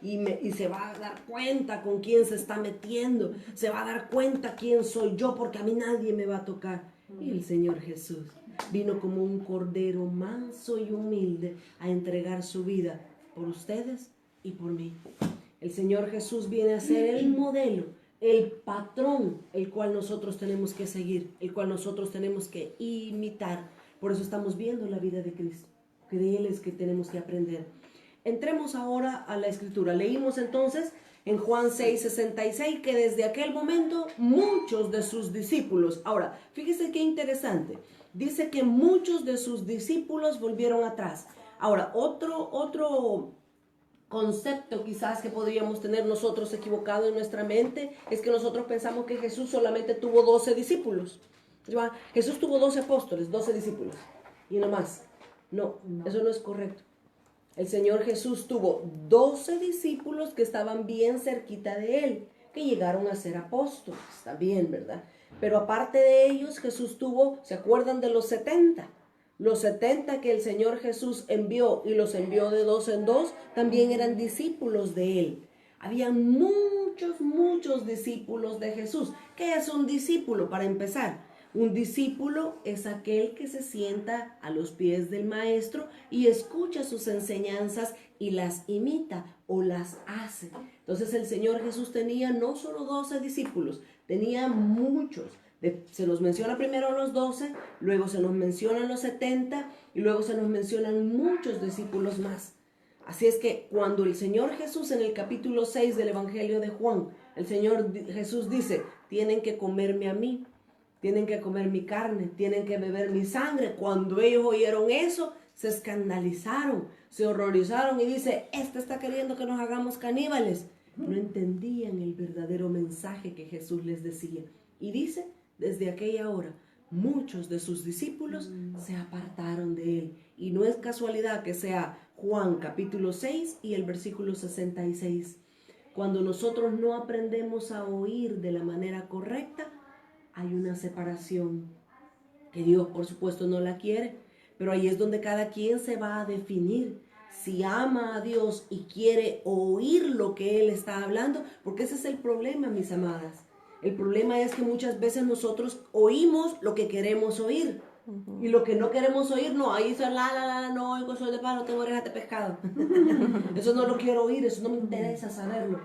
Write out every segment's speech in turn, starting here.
y se va a dar cuenta con quién se está metiendo, se va a dar cuenta quién soy yo, porque a mí nadie me va a tocar. Y el Señor Jesús vino como un cordero manso y humilde a entregar su vida por ustedes y por mí. El Señor Jesús viene a ser el modelo, el patrón, el cual nosotros tenemos que seguir, el cual nosotros tenemos que imitar. Por eso estamos viendo la vida de Cristo, que de Él es que tenemos que aprender. Entremos ahora a la Escritura. Leímos entonces en Juan 6:66 que desde aquel momento muchos de sus discípulos, ahora, fíjese qué interesante, dice que muchos de sus discípulos volvieron atrás. Ahora, otro concepto quizás que podríamos tener nosotros equivocado en nuestra mente es que nosotros pensamos que Jesús solamente tuvo 12 discípulos. Jesús tuvo 12 apóstoles, 12 discípulos y no más. No, eso no es correcto. El Señor Jesús tuvo 12 discípulos que estaban bien cerquita de Él, que llegaron a ser apóstoles, está bien, ¿verdad? Pero aparte de ellos, Jesús tuvo, ¿se acuerdan de los 70? Los 70 que el Señor Jesús envió y los envió de 2 en 2, también eran discípulos de Él. Había muchos discípulos de Jesús. ¿Qué es un discípulo para empezar? Un discípulo es aquel que se sienta a los pies del maestro y escucha sus enseñanzas y las imita o las hace. Entonces el Señor Jesús tenía no solo 12 discípulos, tenía muchos. Se nos menciona primero los 12, luego se nos mencionan los 70 y luego se nos mencionan muchos discípulos más. Así es que cuando el Señor Jesús en el capítulo 6 del Evangelio de Juan, el Señor Jesús dice, tienen que comerme a mí, tienen que comer mi carne, tienen que beber mi sangre. Cuando ellos oyeron eso, se escandalizaron, se horrorizaron y dice, este está queriendo que nos hagamos caníbales. No entendían el verdadero mensaje que Jesús les decía. Y dice, desde aquella hora, muchos de sus discípulos se apartaron de Él. Y no es casualidad que sea Juan capítulo 6 y el versículo 66. Cuando nosotros no aprendemos a oír de la manera correcta, hay una separación que Dios, por supuesto, no la quiere, pero ahí es donde cada quien se va a definir si ama a Dios y quiere oír lo que Él está hablando, porque ese es el problema, mis amadas. El problema es que muchas veces nosotros oímos lo que queremos oír y lo que no queremos oír, no, ahí dice no oigo, soy de palo, tengo orejas de pescado. Eso no lo quiero oír, eso no me interesa saberlo,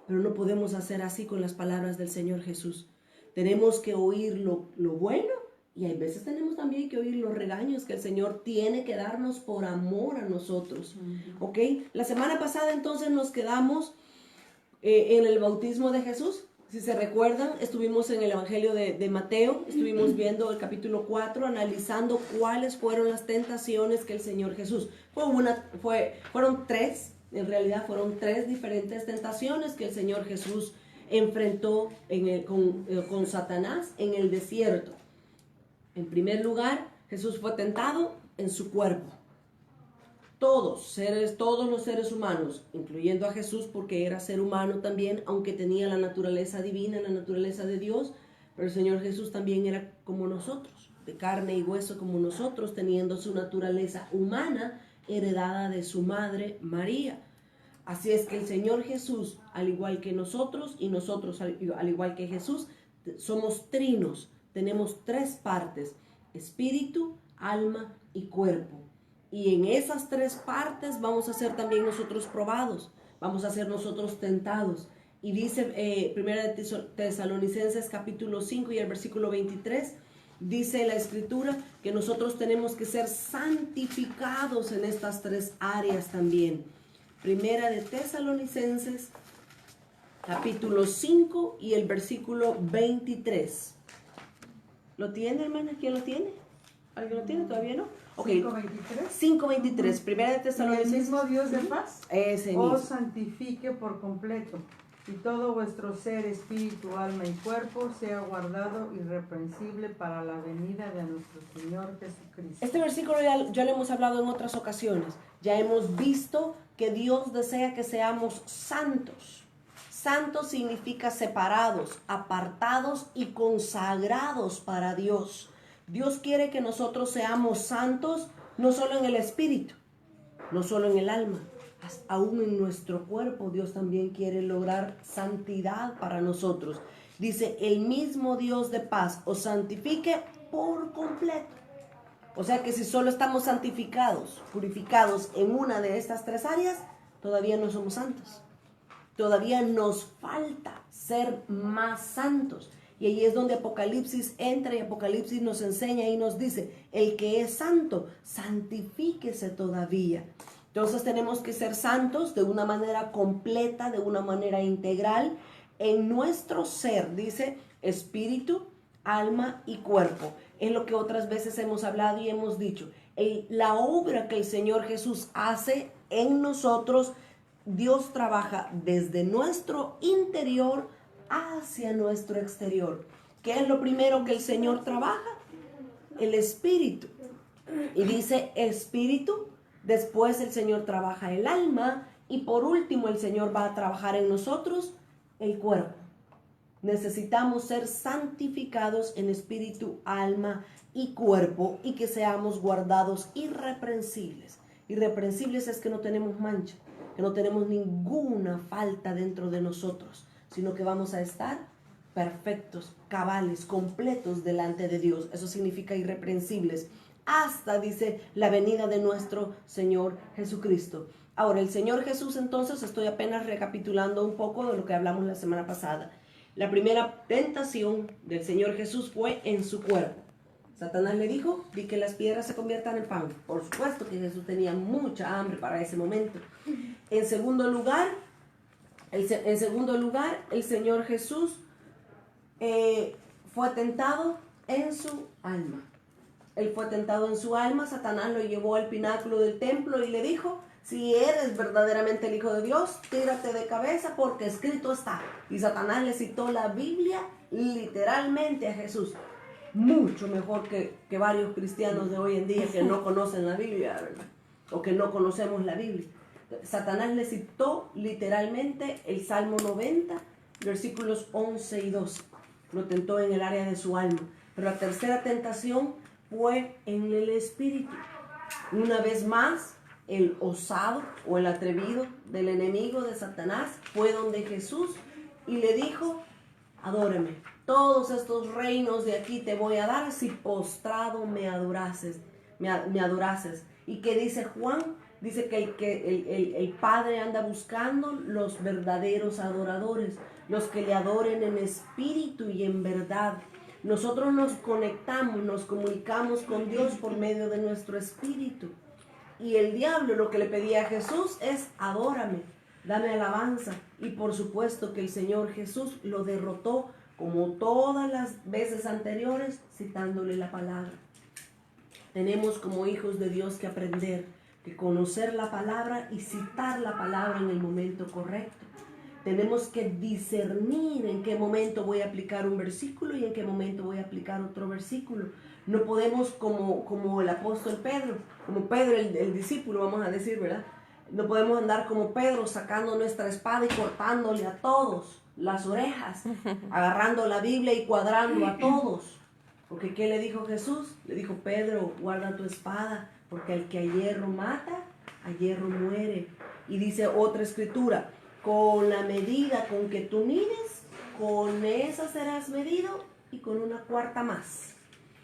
pero no podemos hacer así con las palabras del Señor Jesús. Tenemos que oír lo bueno y hay veces tenemos también que oír los regaños que el Señor tiene que darnos por amor a nosotros. ¿Ok? La semana pasada entonces nos quedamos en el bautismo de Jesús. Si se recuerdan, estuvimos en el Evangelio de Mateo, estuvimos viendo el capítulo 4, analizando cuáles fueron las tentaciones que el Señor Jesús. Fueron tres, en realidad fueron tres diferentes tentaciones que el Señor Jesús enfrentó con Satanás en el desierto. En primer lugar, Jesús fue tentado en su cuerpo. Todos los seres humanos, incluyendo a Jesús porque era ser humano también, aunque tenía la naturaleza divina, la naturaleza de Dios, pero el Señor Jesús también era como nosotros, de carne y hueso como nosotros, teniendo su naturaleza humana heredada de su madre María. Así es que el Señor Jesús, al igual que nosotros, y nosotros al igual que Jesús, somos trinos, tenemos tres partes, espíritu, alma y cuerpo. Y en esas tres partes vamos a ser también nosotros probados, vamos a ser nosotros tentados. Y dice 1 Tesalonicenses capítulo 5 y el versículo 23, dice la Escritura que nosotros tenemos que ser santificados en estas tres áreas también. 1 Tesalonicenses capítulo 5 y el versículo 23. ¿Lo tiene, hermana? ¿Quién lo tiene? ¿Alguien lo tiene? ¿Todavía no? Okay. 5:23. 1 Tesalonicenses. El mismo Dios de paz ese os mismo santifique por completo, y todo vuestro ser, espíritu, alma y cuerpo sea guardado irreprensible para la venida de nuestro Señor Jesucristo. Este versículo ya lo hemos hablado en otras ocasiones. Ya hemos visto que Dios desea que seamos santos. Santos significa separados, apartados y consagrados para Dios. Dios quiere que nosotros seamos santos no solo en el espíritu, no solo en el alma. aún en nuestro cuerpo, Dios también quiere lograr santidad para nosotros. Dice, el mismo Dios de paz os santifique por completo. O sea que si solo estamos santificados, purificados en una de estas tres áreas, todavía no somos santos. Todavía nos falta ser más santos. Y ahí es donde Apocalipsis entra y Apocalipsis nos enseña y nos dice, el que es santo, santifíquese todavía. Entonces tenemos que ser santos de una manera completa, de una manera integral, en nuestro ser, dice, espíritu, alma y cuerpo. Es lo que otras veces hemos hablado y hemos dicho. La obra que el Señor Jesús hace en nosotros, Dios trabaja desde nuestro interior hacia nuestro exterior. ¿Qué es lo primero que el Señor trabaja? El espíritu. Y dice espíritu, después el Señor trabaja el alma y por último el Señor va a trabajar en nosotros el cuerpo. Necesitamos ser santificados en espíritu, alma y cuerpo y que seamos guardados irreprensibles. Irreprensibles es que no tenemos mancha, que no tenemos ninguna falta dentro de nosotros, sino que vamos a estar perfectos, cabales, completos delante de Dios. Eso significa irreprensibles. Hasta, dice, la venida de nuestro Señor Jesucristo. Ahora, el Señor Jesús, entonces, estoy apenas recapitulando un poco de lo que hablamos la semana pasada. La primera tentación del Señor Jesús fue en su cuerpo. Satanás le dijo, di que las piedras se conviertan en pan. Por supuesto que Jesús tenía mucha hambre para ese momento. En segundo lugar, el Señor Jesús fue tentado en su alma. Él fue tentado en su alma. Satanás lo llevó al pináculo del templo y le dijo, si eres verdaderamente el Hijo de Dios, tírate de cabeza porque escrito está. Y Satanás le citó la Biblia literalmente a Jesús. Mucho mejor que varios cristianos de hoy en día que no conocen la Biblia, ¿verdad? O que no conocemos la Biblia. Satanás le citó literalmente el Salmo 90, versículos 11 y 12. Lo tentó en el área de su alma. Pero la tercera tentación fue en el espíritu. Una vez más, el osado o el atrevido del enemigo de Satanás fue donde Jesús y le dijo, adórame, todos estos reinos de aquí te voy a dar si postrado me adorases. ¿Y qué dice Juan? Dice que el Padre anda buscando los verdaderos adoradores, los que le adoren en espíritu y en verdad. Nosotros nos conectamos, nos comunicamos con Dios por medio de nuestro espíritu. Y el diablo lo que le pedía a Jesús es, adórame, dame alabanza. Y por supuesto que el Señor Jesús lo derrotó como todas las veces anteriores, citándole la palabra. Tenemos como hijos de Dios que aprender, que conocer la palabra y citar la palabra en el momento correcto. Tenemos que discernir en qué momento voy a aplicar un versículo y en qué momento voy a aplicar otro versículo. No podemos como el apóstol Pedro, como Pedro el discípulo, vamos a decir, ¿verdad? No podemos andar como Pedro sacando nuestra espada y cortándole a todos las orejas, agarrando la Biblia y cuadrando a todos. Porque ¿qué le dijo Jesús? Le dijo, Pedro, guarda tu espada, porque al que a hierro mata, a hierro muere. Y dice otra escritura, con la medida con que tú mides, con esa serás medido y con una cuarta más.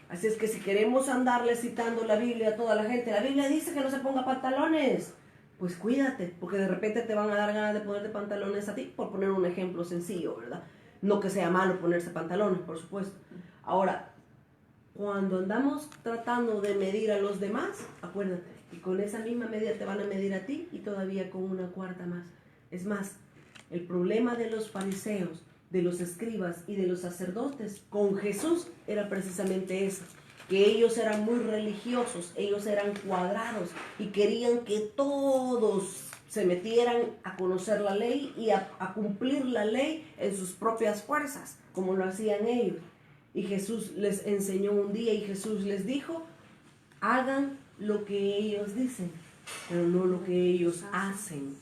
Así es que si queremos andarle citando la Biblia a toda la gente, la Biblia dice que no se ponga pantalones, pues cuídate, porque de repente te van a dar ganas de ponerte pantalones a ti, por poner un ejemplo sencillo, ¿verdad? No que sea malo ponerse pantalones, por supuesto. Ahora, cuando andamos tratando de medir a los demás, acuérdate, y con esa misma medida te van a medir a ti y todavía con una cuarta más. Es más, el problema de los fariseos, de los escribas y de los sacerdotes con Jesús era precisamente eso, que ellos eran muy religiosos, ellos eran cuadrados y querían que todos se metieran a conocer la ley y a cumplir la ley en sus propias fuerzas, como lo hacían ellos. Y Jesús les enseñó un día y Jesús les dijo, hagan lo que ellos dicen, pero no lo que ellos hacen.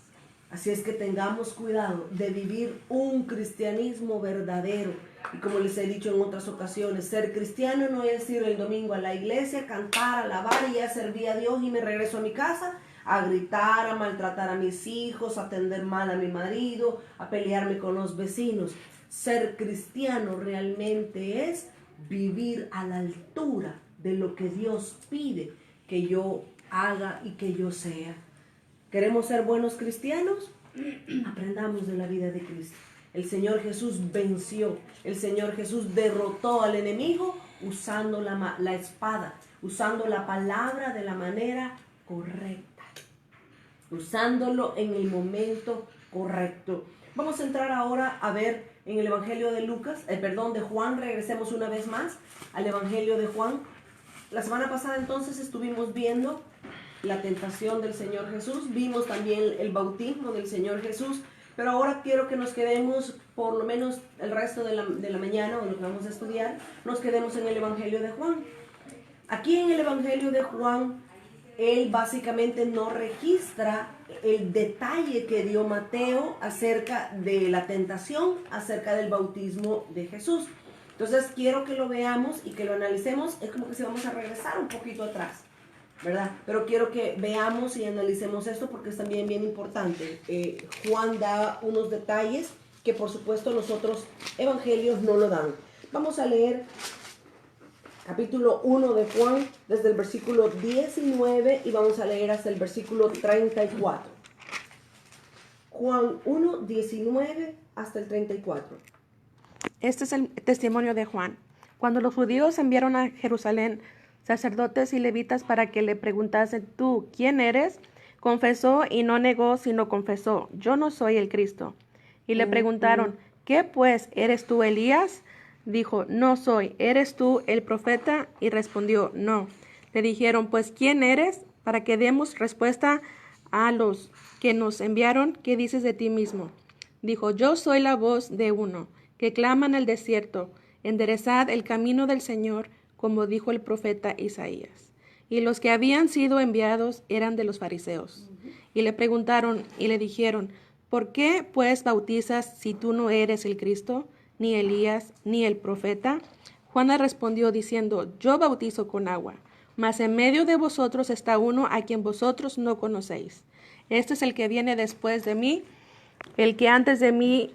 Así es que tengamos cuidado de vivir un cristianismo verdadero. Y como les he dicho en otras ocasiones, ser cristiano no es ir el domingo a la iglesia, cantar, alabar y ya serví a Dios y me regreso a mi casa a gritar, a maltratar a mis hijos, a atender mal a mi marido, a pelearme con los vecinos. Ser cristiano realmente es vivir a la altura de lo que Dios pide que yo haga y que yo sea. ¿Queremos ser buenos cristianos? Aprendamos de la vida de Cristo. El Señor Jesús venció, el Señor Jesús derrotó al enemigo usando la espada, usando la palabra de la manera correcta, usándolo en el momento correcto. Vamos a entrar ahora a ver en el Evangelio de de Juan. Regresemos una vez más al Evangelio de Juan. La semana pasada entonces estuvimos viendo la tentación del Señor Jesús, vimos también el bautismo del Señor Jesús, pero ahora quiero que nos quedemos por lo menos el resto de la mañana, o lo que vamos a estudiar, nos quedemos en el Evangelio de Juan. Aquí en el Evangelio de Juan, él básicamente no registra el detalle que dio Mateo acerca de la tentación, acerca del bautismo de Jesús. Entonces quiero que lo veamos y que lo analicemos. Es como que si vamos a regresar un poquito atrás, ¿verdad? Pero quiero que veamos y analicemos esto porque es también bien importante. Juan da unos detalles que por supuesto los otros evangelios no lo dan. Vamos a leer capítulo 1 de Juan desde el versículo 19 y vamos a leer hasta el versículo 34. Juan 1, 19 hasta el 34. Este es el testimonio de Juan. Cuando los judíos enviaron a Jerusalén sacerdotes y levitas para que le preguntasen, ¿tú quién eres? Confesó y no negó, sino confesó, yo no soy el Cristo. Y le preguntaron, ¿qué pues? ¿Eres tú Elías? Dijo, no soy. ¿Eres tú el profeta? Y respondió, no. Le dijeron, pues, ¿quién eres? Para que demos respuesta a los que nos enviaron, ¿qué dices de ti mismo? Dijo, yo soy la voz de uno que clama en el desierto, enderezad el camino del Señor, como dijo el profeta Isaías. Y los que habían sido enviados eran de los fariseos. Y le preguntaron y le dijeron, ¿por qué pues bautizas si tú no eres el Cristo, ni Elías, ni el profeta? Juana respondió diciendo, yo bautizo con agua, mas en medio de vosotros está uno a quien vosotros no conocéis. Este es el que viene después de mí, el que antes de mí,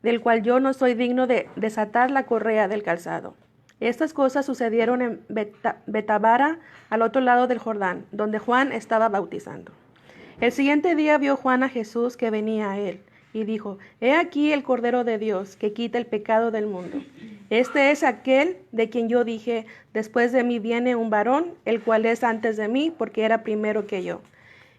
del cual yo no soy digno de desatar la correa del calzado. Estas cosas sucedieron en Betabara, al otro lado del Jordán, donde Juan estaba bautizando. El siguiente día vio Juan a Jesús que venía a él, y dijo, he aquí el Cordero de Dios, que quita el pecado del mundo. Este es aquel de quien yo dije, después de mí viene un varón, el cual es antes de mí, porque era primero que yo.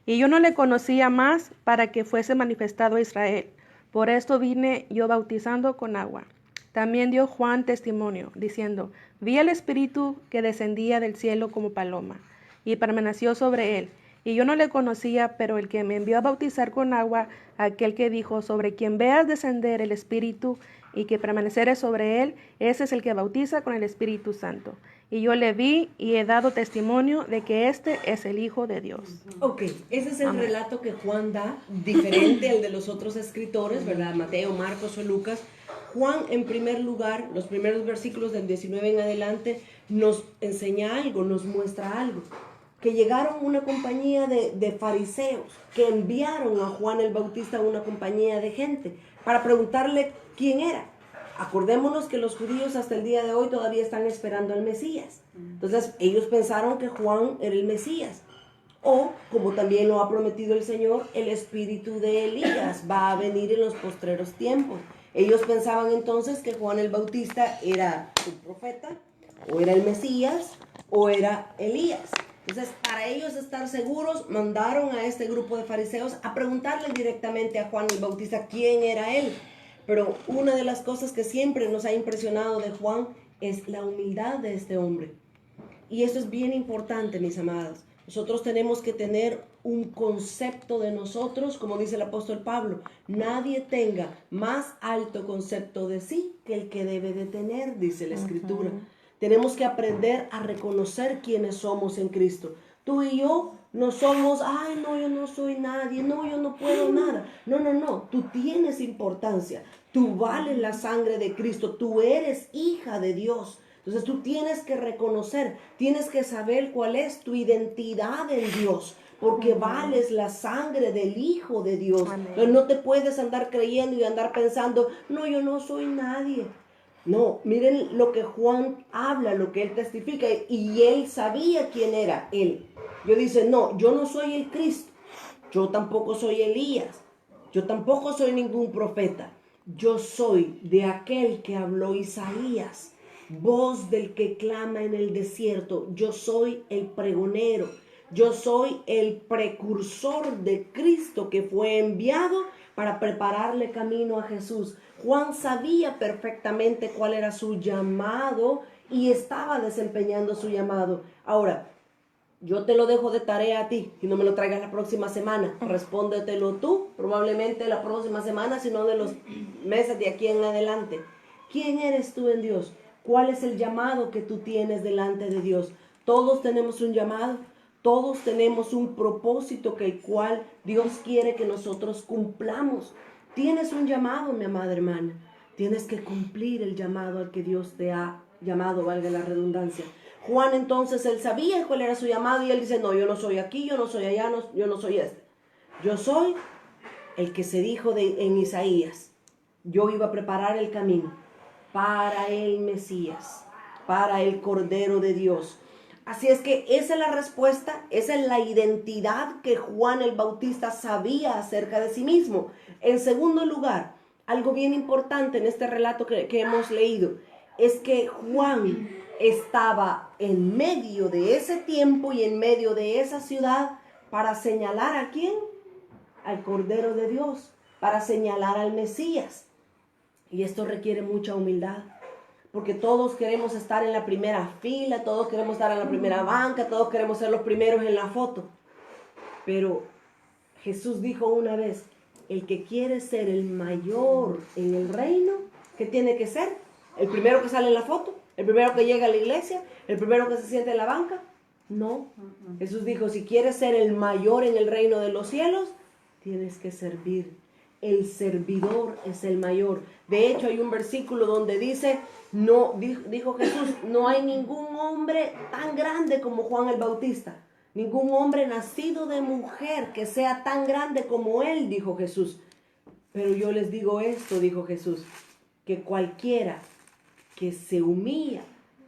Y yo no le conocía más para que fuese manifestado a Israel. Por esto vine yo bautizando con agua. También dio Juan testimonio, diciendo, vi al Espíritu que descendía del cielo como paloma, y permaneció sobre él. Y yo no le conocía, pero el que me envió a bautizar con agua, aquel que dijo, sobre quien veas descender el Espíritu y que permaneciere sobre él, ese es el que bautiza con el Espíritu Santo. Y yo le vi y he dado testimonio de que este es el Hijo de Dios. Ok, ese es el relato que Juan da, diferente al de los otros escritores, ¿verdad? Mateo, Marcos o Lucas. Juan, en primer lugar, los primeros versículos del 19 en adelante, nos enseña algo, nos muestra algo. Que llegaron una compañía de fariseos que enviaron a Juan el Bautista a una compañía de gente para preguntarle quién era. Acordémonos que los judíos hasta el día de hoy todavía están esperando al Mesías. Entonces ellos pensaron que Juan era el Mesías. O, como también lo ha prometido el Señor, el espíritu de Elías va a venir en los postreros tiempos. Ellos pensaban entonces que Juan el Bautista era un profeta, o era el Mesías, o era Elías. Entonces, para ellos estar seguros, mandaron a este grupo de fariseos a preguntarle directamente a Juan el Bautista quién era él. Pero una de las cosas que siempre nos ha impresionado de Juan es la humildad de este hombre. Y eso es bien importante, mis amados. Nosotros tenemos que tener un concepto de nosotros, como dice el apóstol Pablo. Nadie tenga más alto concepto de sí que el que debe de tener, dice la Escritura. Tenemos que aprender a reconocer quiénes somos en Cristo. Tú y yo no somos, ay, no, yo no soy nadie, no, yo no puedo nada. No, no, no, tú tienes importancia. Tú vales la sangre de Cristo, tú eres hija de Dios. Entonces tú tienes que reconocer, tienes que saber cuál es tu identidad en Dios. porque vales la sangre del Hijo de Dios. Amén. Entonces no te puedes andar creyendo y andar pensando, no, yo no soy nadie. No, miren lo que Juan habla, lo que él testifica, y él sabía quién era él. Yo dice, no, yo no soy el Cristo, yo tampoco soy Elías, yo tampoco soy ningún profeta. Yo soy de aquel que habló Isaías, voz del que clama en el desierto. Yo soy el pregonero, yo soy el precursor de Cristo que fue enviado para prepararle camino a Jesús. Juan sabía perfectamente cuál era su llamado y estaba desempeñando su llamado. Ahora, yo te lo dejo de tarea a ti, y no me lo traigas la próxima semana. Respóndetelo tú, probablemente la próxima semana, sino de los meses de aquí en adelante. ¿Quién eres tú en Dios? ¿Cuál es el llamado que tú tienes delante de Dios? Todos tenemos un llamado, todos tenemos un propósito que el cual Dios quiere que nosotros cumplamos. Tienes un llamado, mi amada hermana. Tienes que cumplir el llamado al que Dios te ha llamado, valga la redundancia. Juan entonces, él sabía cuál era su llamado y él dice, no, yo no soy aquí, yo no soy allá, no, yo no soy este. Yo soy el que se dijo en Isaías. Yo iba a preparar el camino para el Mesías, para el Cordero de Dios. Así es que esa es la respuesta, esa es la identidad que Juan el Bautista sabía acerca de sí mismo. En segundo lugar, algo bien importante en este relato que hemos leído, es que Juan estaba en medio de ese tiempo y en medio de esa ciudad para señalar ¿a quién? Al Cordero de Dios, para señalar al Mesías. Y esto requiere mucha humildad, porque todos queremos estar en la primera fila, todos queremos estar en la primera banca, todos queremos ser los primeros en la foto. Pero Jesús dijo una vez, el que quiere ser el mayor en el reino, ¿qué tiene que ser? ¿El primero que sale en la foto? ¿El primero que llega a la iglesia? ¿El primero que se siente en la banca? No. Jesús dijo, si quieres ser el mayor en el reino de los cielos, tienes que servir. El servidor es el mayor. De hecho, hay un versículo donde dice, no, dijo Jesús, no hay ningún hombre tan grande como Juan el Bautista. Ningún hombre nacido de mujer que sea tan grande como él, dijo Jesús. Pero yo les digo esto, dijo Jesús, que cualquiera que se humilla,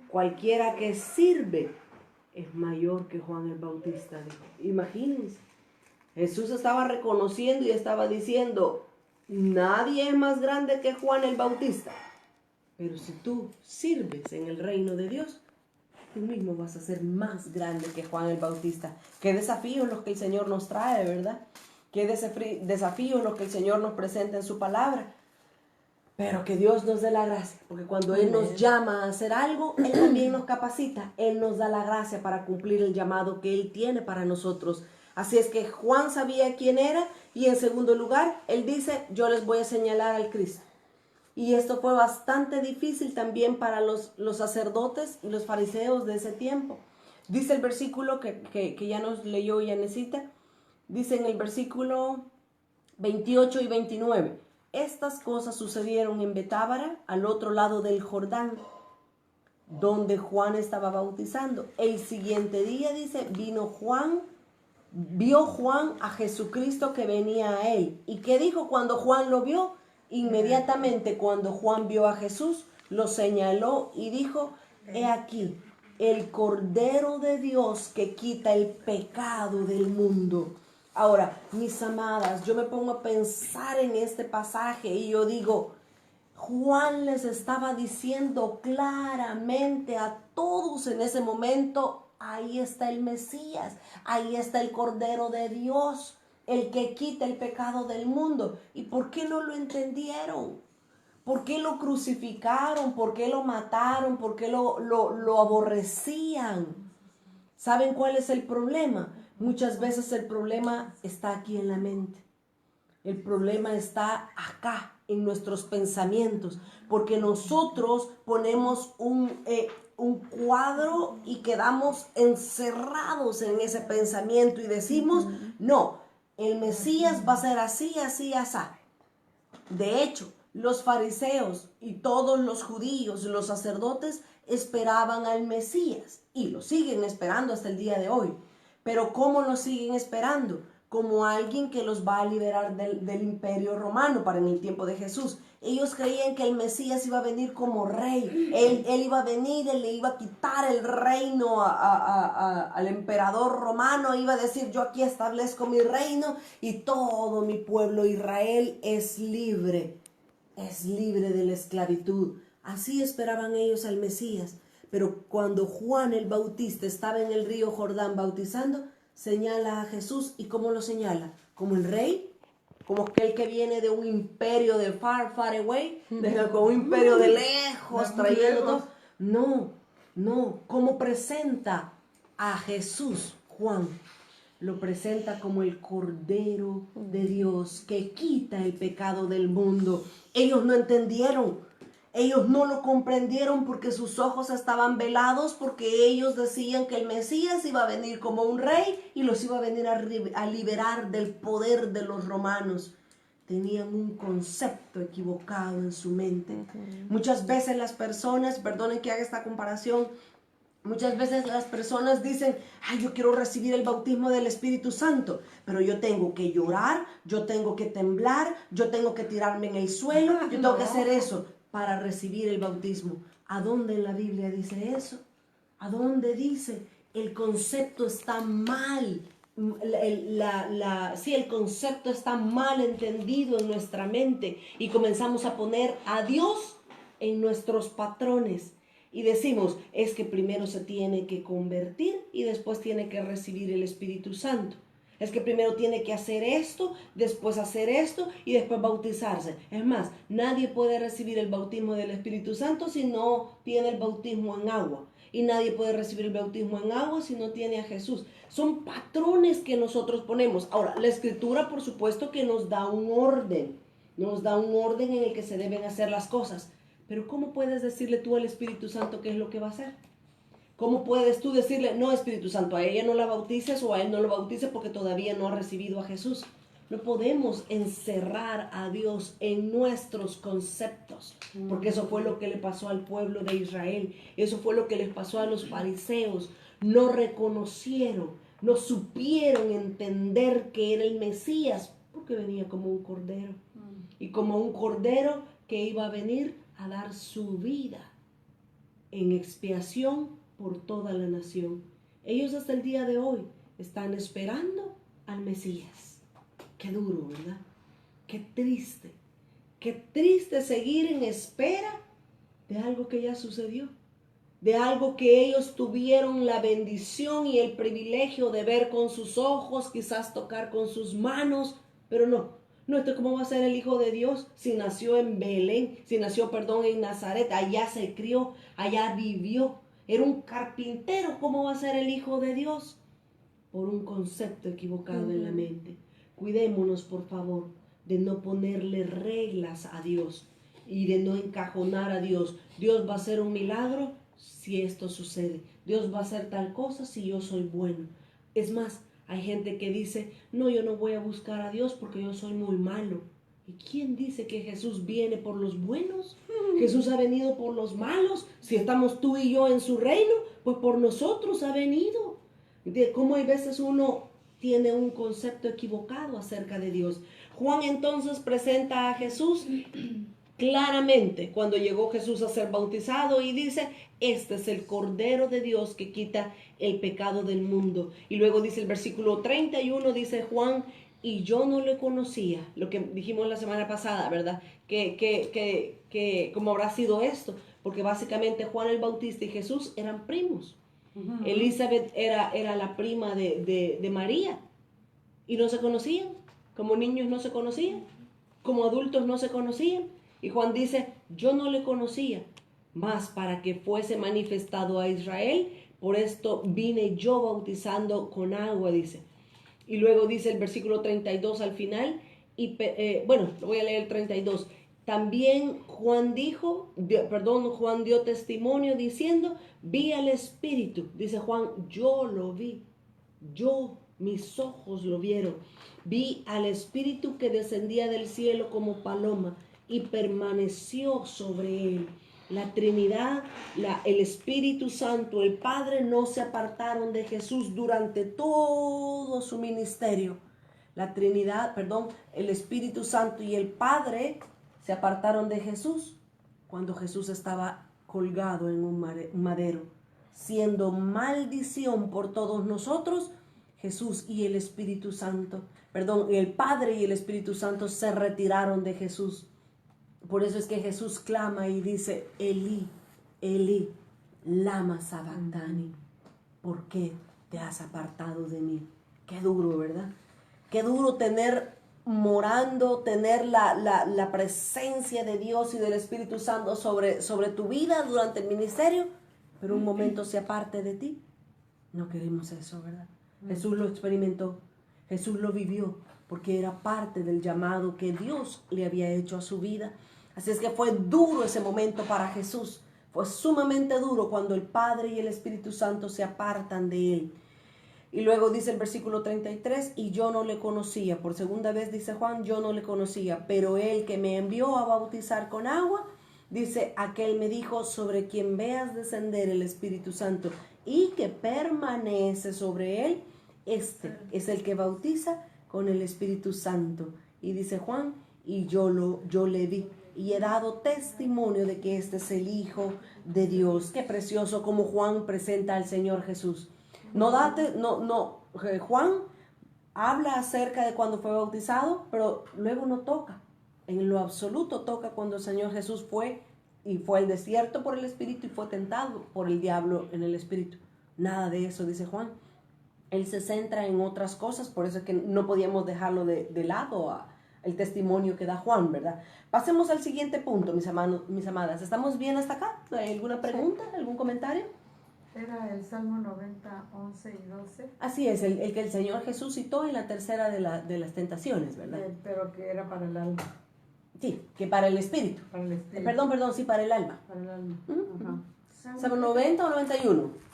cualquiera que sirve, es mayor que Juan el Bautista. Dijo. Imagínense. Jesús estaba reconociendo y estaba diciendo, nadie es más grande que Juan el Bautista. Pero si tú sirves en el reino de Dios, tú mismo vas a ser más grande que Juan el Bautista. Qué desafíos los que el Señor nos trae, ¿verdad? Qué desafíos los que el Señor nos presenta en su palabra. Pero que Dios nos dé la gracia, porque cuando Él nos llama a hacer algo, Él también nos capacita. Él nos da la gracia para cumplir el llamado que Él tiene para nosotros. Así es que Juan sabía quién era y en segundo lugar, él dice, yo les voy a señalar al Cristo. Y esto fue bastante difícil también para los sacerdotes y los fariseos de ese tiempo. Dice el versículo que ya nos leyó Yanecita, dice en el versículo 28 y 29, estas cosas sucedieron en Betábara, al otro lado del Jordán, donde Juan estaba bautizando. El siguiente día, dice, vio Juan a Jesucristo que venía a él. ¿Y qué dijo cuando Juan lo vio? Inmediatamente cuando Juan vio a Jesús, lo señaló y dijo, he aquí, el Cordero de Dios que quita el pecado del mundo. Ahora, mis amadas, yo me pongo a pensar en este pasaje y yo digo, Juan les estaba diciendo claramente a todos en ese momento, ahí está el Mesías, ahí está el Cordero de Dios, el que quita el pecado del mundo. ¿Y por qué no lo entendieron? ¿Por qué lo crucificaron? ¿Por qué lo mataron? ¿Por qué lo aborrecían? ¿Saben cuál es el problema? Muchas veces el problema está aquí en la mente. El problema está acá, en nuestros pensamientos, porque nosotros ponemos un cuadro y quedamos encerrados en ese pensamiento y decimos, no, el Mesías va a ser así, así, así. De hecho, los fariseos y todos los judíos, los sacerdotes, esperaban al Mesías y lo siguen esperando hasta el día de hoy. Pero ¿cómo lo siguen esperando? Como alguien que los va a liberar del imperio romano para en el tiempo de Jesús. Ellos creían que el Mesías iba a venir como rey. Él iba a venir, él le iba a quitar el reino al emperador romano. Iba a decir, yo aquí establezco mi reino y todo mi pueblo Israel es libre de la esclavitud. Así esperaban ellos al Mesías. Pero cuando Juan el Bautista estaba en el río Jordán bautizando, señala a Jesús. ¿Y cómo lo señala? ¿Como el rey? ¿Como aquel que viene de un imperio de far away? Como un imperio de lejos, trayendo todo. No. ¿Cómo presenta a Jesús Juan? Lo presenta como el Cordero de Dios que quita el pecado del mundo. Ellos no entendieron. Ellos no lo comprendieron porque sus ojos estaban velados, porque ellos decían que el Mesías iba a venir como un rey y los iba a venir a liberar del poder de los romanos. Tenían un concepto equivocado en su mente. Muchas veces las personas, perdonen que haga esta comparación, muchas veces las personas dicen, ay, yo quiero recibir el bautismo del Espíritu Santo, pero yo tengo que llorar, yo tengo que temblar, yo tengo que tirarme en el suelo, yo tengo que hacer eso para recibir el bautismo. ¿A dónde en la Biblia dice eso? ¿A dónde dice? El concepto está mal. El concepto está mal entendido en nuestra mente y comenzamos a poner a Dios en nuestros patrones. Y decimos, es que primero se tiene que convertir y después tiene que recibir el Espíritu Santo. Es que primero tiene que hacer esto, después hacer esto y después bautizarse. Es más, nadie puede recibir el bautismo del Espíritu Santo si no tiene el bautismo en agua. Y nadie puede recibir el bautismo en agua si no tiene a Jesús. Son patrones que nosotros ponemos. Ahora, la Escritura, por supuesto, que nos da un orden. Nos da un orden en el que se deben hacer las cosas. Pero ¿cómo puedes decirle tú al Espíritu Santo qué es lo que va a hacer? ¿Cómo puedes tú decirle, no, Espíritu Santo, a ella no la bautices o a él no lo bautices porque todavía no ha recibido a Jesús? No podemos encerrar a Dios en nuestros conceptos, porque eso fue lo que le pasó al pueblo de Israel. Eso fue lo que les pasó a los fariseos. No reconocieron, no supieron entender que era el Mesías, porque venía como un cordero. Y como un cordero que iba a venir a dar su vida en expiación por toda la nación. Ellos hasta el día de hoy están esperando al Mesías. Qué duro, ¿verdad? Qué triste seguir en espera de algo que ya sucedió, de algo que ellos tuvieron la bendición y el privilegio de ver con sus ojos, quizás tocar con sus manos, pero no, ¿cómo va a ser el Hijo de Dios si nació en Belén, en Nazaret, allá se crió, allá vivió? Era un carpintero, ¿cómo va a ser el Hijo de Dios? Por un concepto equivocado en la mente. Cuidémonos, por favor, de no ponerle reglas a Dios y de no encajonar a Dios. Dios va a hacer un milagro si esto sucede. Dios va a hacer tal cosa si yo soy bueno. Es más, hay gente que dice, no, yo no voy a buscar a Dios porque yo soy muy malo. ¿Y quién dice que Jesús viene por los buenos? Jesús ha venido por los malos. Si estamos tú y yo en su reino, pues por nosotros ha venido. ¿Cómo hay veces uno tiene un concepto equivocado acerca de Dios? Juan entonces presenta a Jesús claramente cuando llegó Jesús a ser bautizado y dice, este es el Cordero de Dios que quita el pecado del mundo. Y luego dice el versículo 31, dice Juan, y yo no le conocía, lo que dijimos la semana pasada, ¿verdad? Que ¿cómo habrá sido esto? Porque básicamente Juan el Bautista y Jesús eran primos. Elizabeth era la prima de María y no se conocían. Como niños no se conocían, como adultos no se conocían. Y Juan dice, yo no le conocía, mas para que fuese manifestado a Israel, por esto vine yo bautizando con agua, dice. Y luego dice el versículo 32 al final, lo voy a leer el 32. También Juan dio testimonio diciendo, vi al Espíritu. Dice Juan, yo lo vi, mis ojos lo vieron. Vi al Espíritu que descendía del cielo como paloma y permaneció sobre él. La Trinidad, el Espíritu Santo, el Padre no se apartaron de Jesús durante todo su ministerio. La Trinidad, perdón, el Espíritu Santo y el Padre se apartaron de Jesús cuando Jesús estaba colgado en un madero, siendo maldición por todos nosotros. Jesús y el Espíritu Santo, perdón, el Padre y el Espíritu Santo se retiraron de Jesús. Por eso es que Jesús clama y dice, Elí, Elí, lama sabactani. ¿Por qué te has apartado de mí? Qué duro, ¿verdad? Qué duro tener la presencia de Dios y del Espíritu Santo sobre tu vida durante el ministerio, pero un momento se aparte de ti. No queremos eso, ¿verdad? Jesús lo experimentó, Jesús lo vivió, porque era parte del llamado que Dios le había hecho a su vida. Así es que fue duro ese momento para Jesús. Fue sumamente duro cuando el Padre y el Espíritu Santo se apartan de él. Y luego dice el versículo 33, y yo no le conocía. Por segunda vez dice Juan, yo no le conocía, pero él que me envió a bautizar con agua, dice, aquel me dijo, sobre quien veas descender el Espíritu Santo y que permanece sobre él, este es el que bautiza con el Espíritu Santo. Y dice Juan, y yo le vi y he dado testimonio de que este es el Hijo de Dios. Qué precioso como Juan presenta al Señor Jesús. Juan habla acerca de cuando fue bautizado, pero luego no toca. En lo absoluto toca cuando el Señor Jesús fue al desierto por el Espíritu y fue tentado por el diablo en el Espíritu. Nada de eso, dice Juan. Él se centra en otras cosas, por eso es que no podíamos dejarlo de lado el testimonio que da Juan, ¿verdad? Pasemos al siguiente punto, mis amadas. ¿Estamos bien hasta acá? ¿Hay alguna pregunta? ¿Algún comentario? Era el Salmo 90, 11 y 12. Así es, el que el Señor Jesús citó en la tercera de las tentaciones, ¿verdad? Pero que era para el alma. Sí, que para el espíritu. Para el espíritu. Perdón, sí, para el alma. Para el alma. Ajá. ¿Salmo 90 o 91?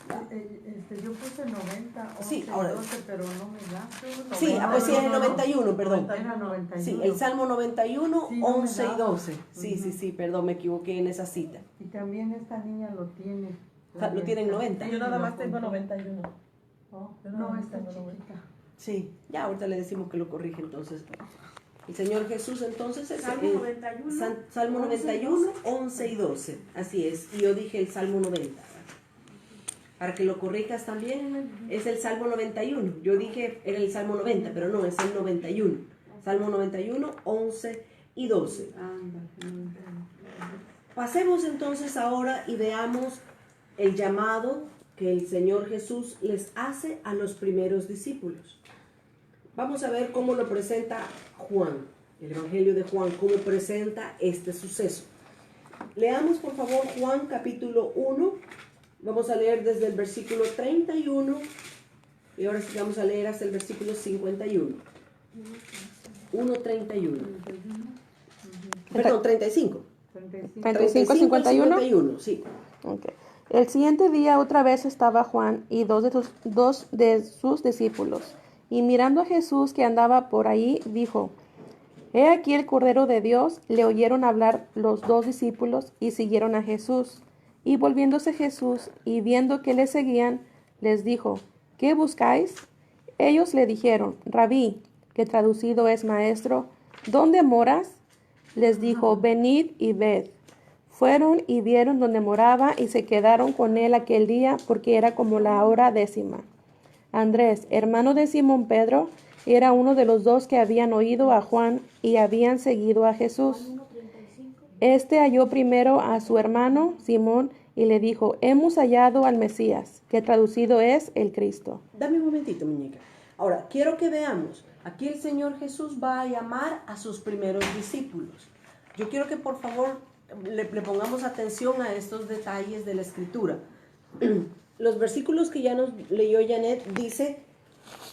Yo puse 90, 11 sí, y ahora, 12, pero no me da. Sí, pues sí, es el 91, perdón. Era 91. Sí, el Salmo 91, sí, 11 y 12. Sí, perdón, me equivoqué en esa cita. Y también esta niña lo tiene. Lo tiene en 90. Yo nada más tengo 91. No, está chiquita. Sí, ya ahorita le decimos que lo corrige entonces. El Señor Jesús entonces es Salmo 91, 11 y 12. Así es. Y yo dije el Salmo 90. Para que lo corrijas también, es el Salmo 91. Yo dije era el Salmo 90, pero no, es el 91. Salmo 91, 11 y 12. Pasemos entonces ahora y veamos el llamado que el Señor Jesús les hace a los primeros discípulos. Vamos a ver cómo lo presenta Juan, el Evangelio de Juan, cómo presenta este suceso. Leamos por favor Juan capítulo 1, vamos a leer desde el versículo 31 y ahora sí vamos a leer hasta el versículo 51. 1:31. Perdón, 35. 35, 51. Sí. Okay. El siguiente día otra vez estaba Juan y dos de sus discípulos. Y mirando a Jesús que andaba por ahí, dijo, «He aquí el Cordero de Dios». Le oyeron hablar los dos discípulos y siguieron a Jesús. Y volviéndose Jesús y viendo que le seguían, les dijo, «¿Qué buscáis?». Ellos le dijeron, «Rabí», que traducido es maestro, «¿dónde moras?». Les dijo, «Venid y ved». Fueron y vieron donde moraba y se quedaron con él aquel día porque era como la hora 10. Andrés, hermano de Simón Pedro, era uno de los dos que habían oído a Juan y habían seguido a Jesús. Este halló primero a su hermano Simón y le dijo, «Hemos hallado al Mesías», que traducido es el Cristo. Dame un momentito, muñeca. Ahora, quiero que veamos. Aquí el Señor Jesús va a llamar a sus primeros discípulos. Yo quiero que por favor le pongamos atención a estos detalles de la Escritura. Los versículos que ya nos leyó Janet dice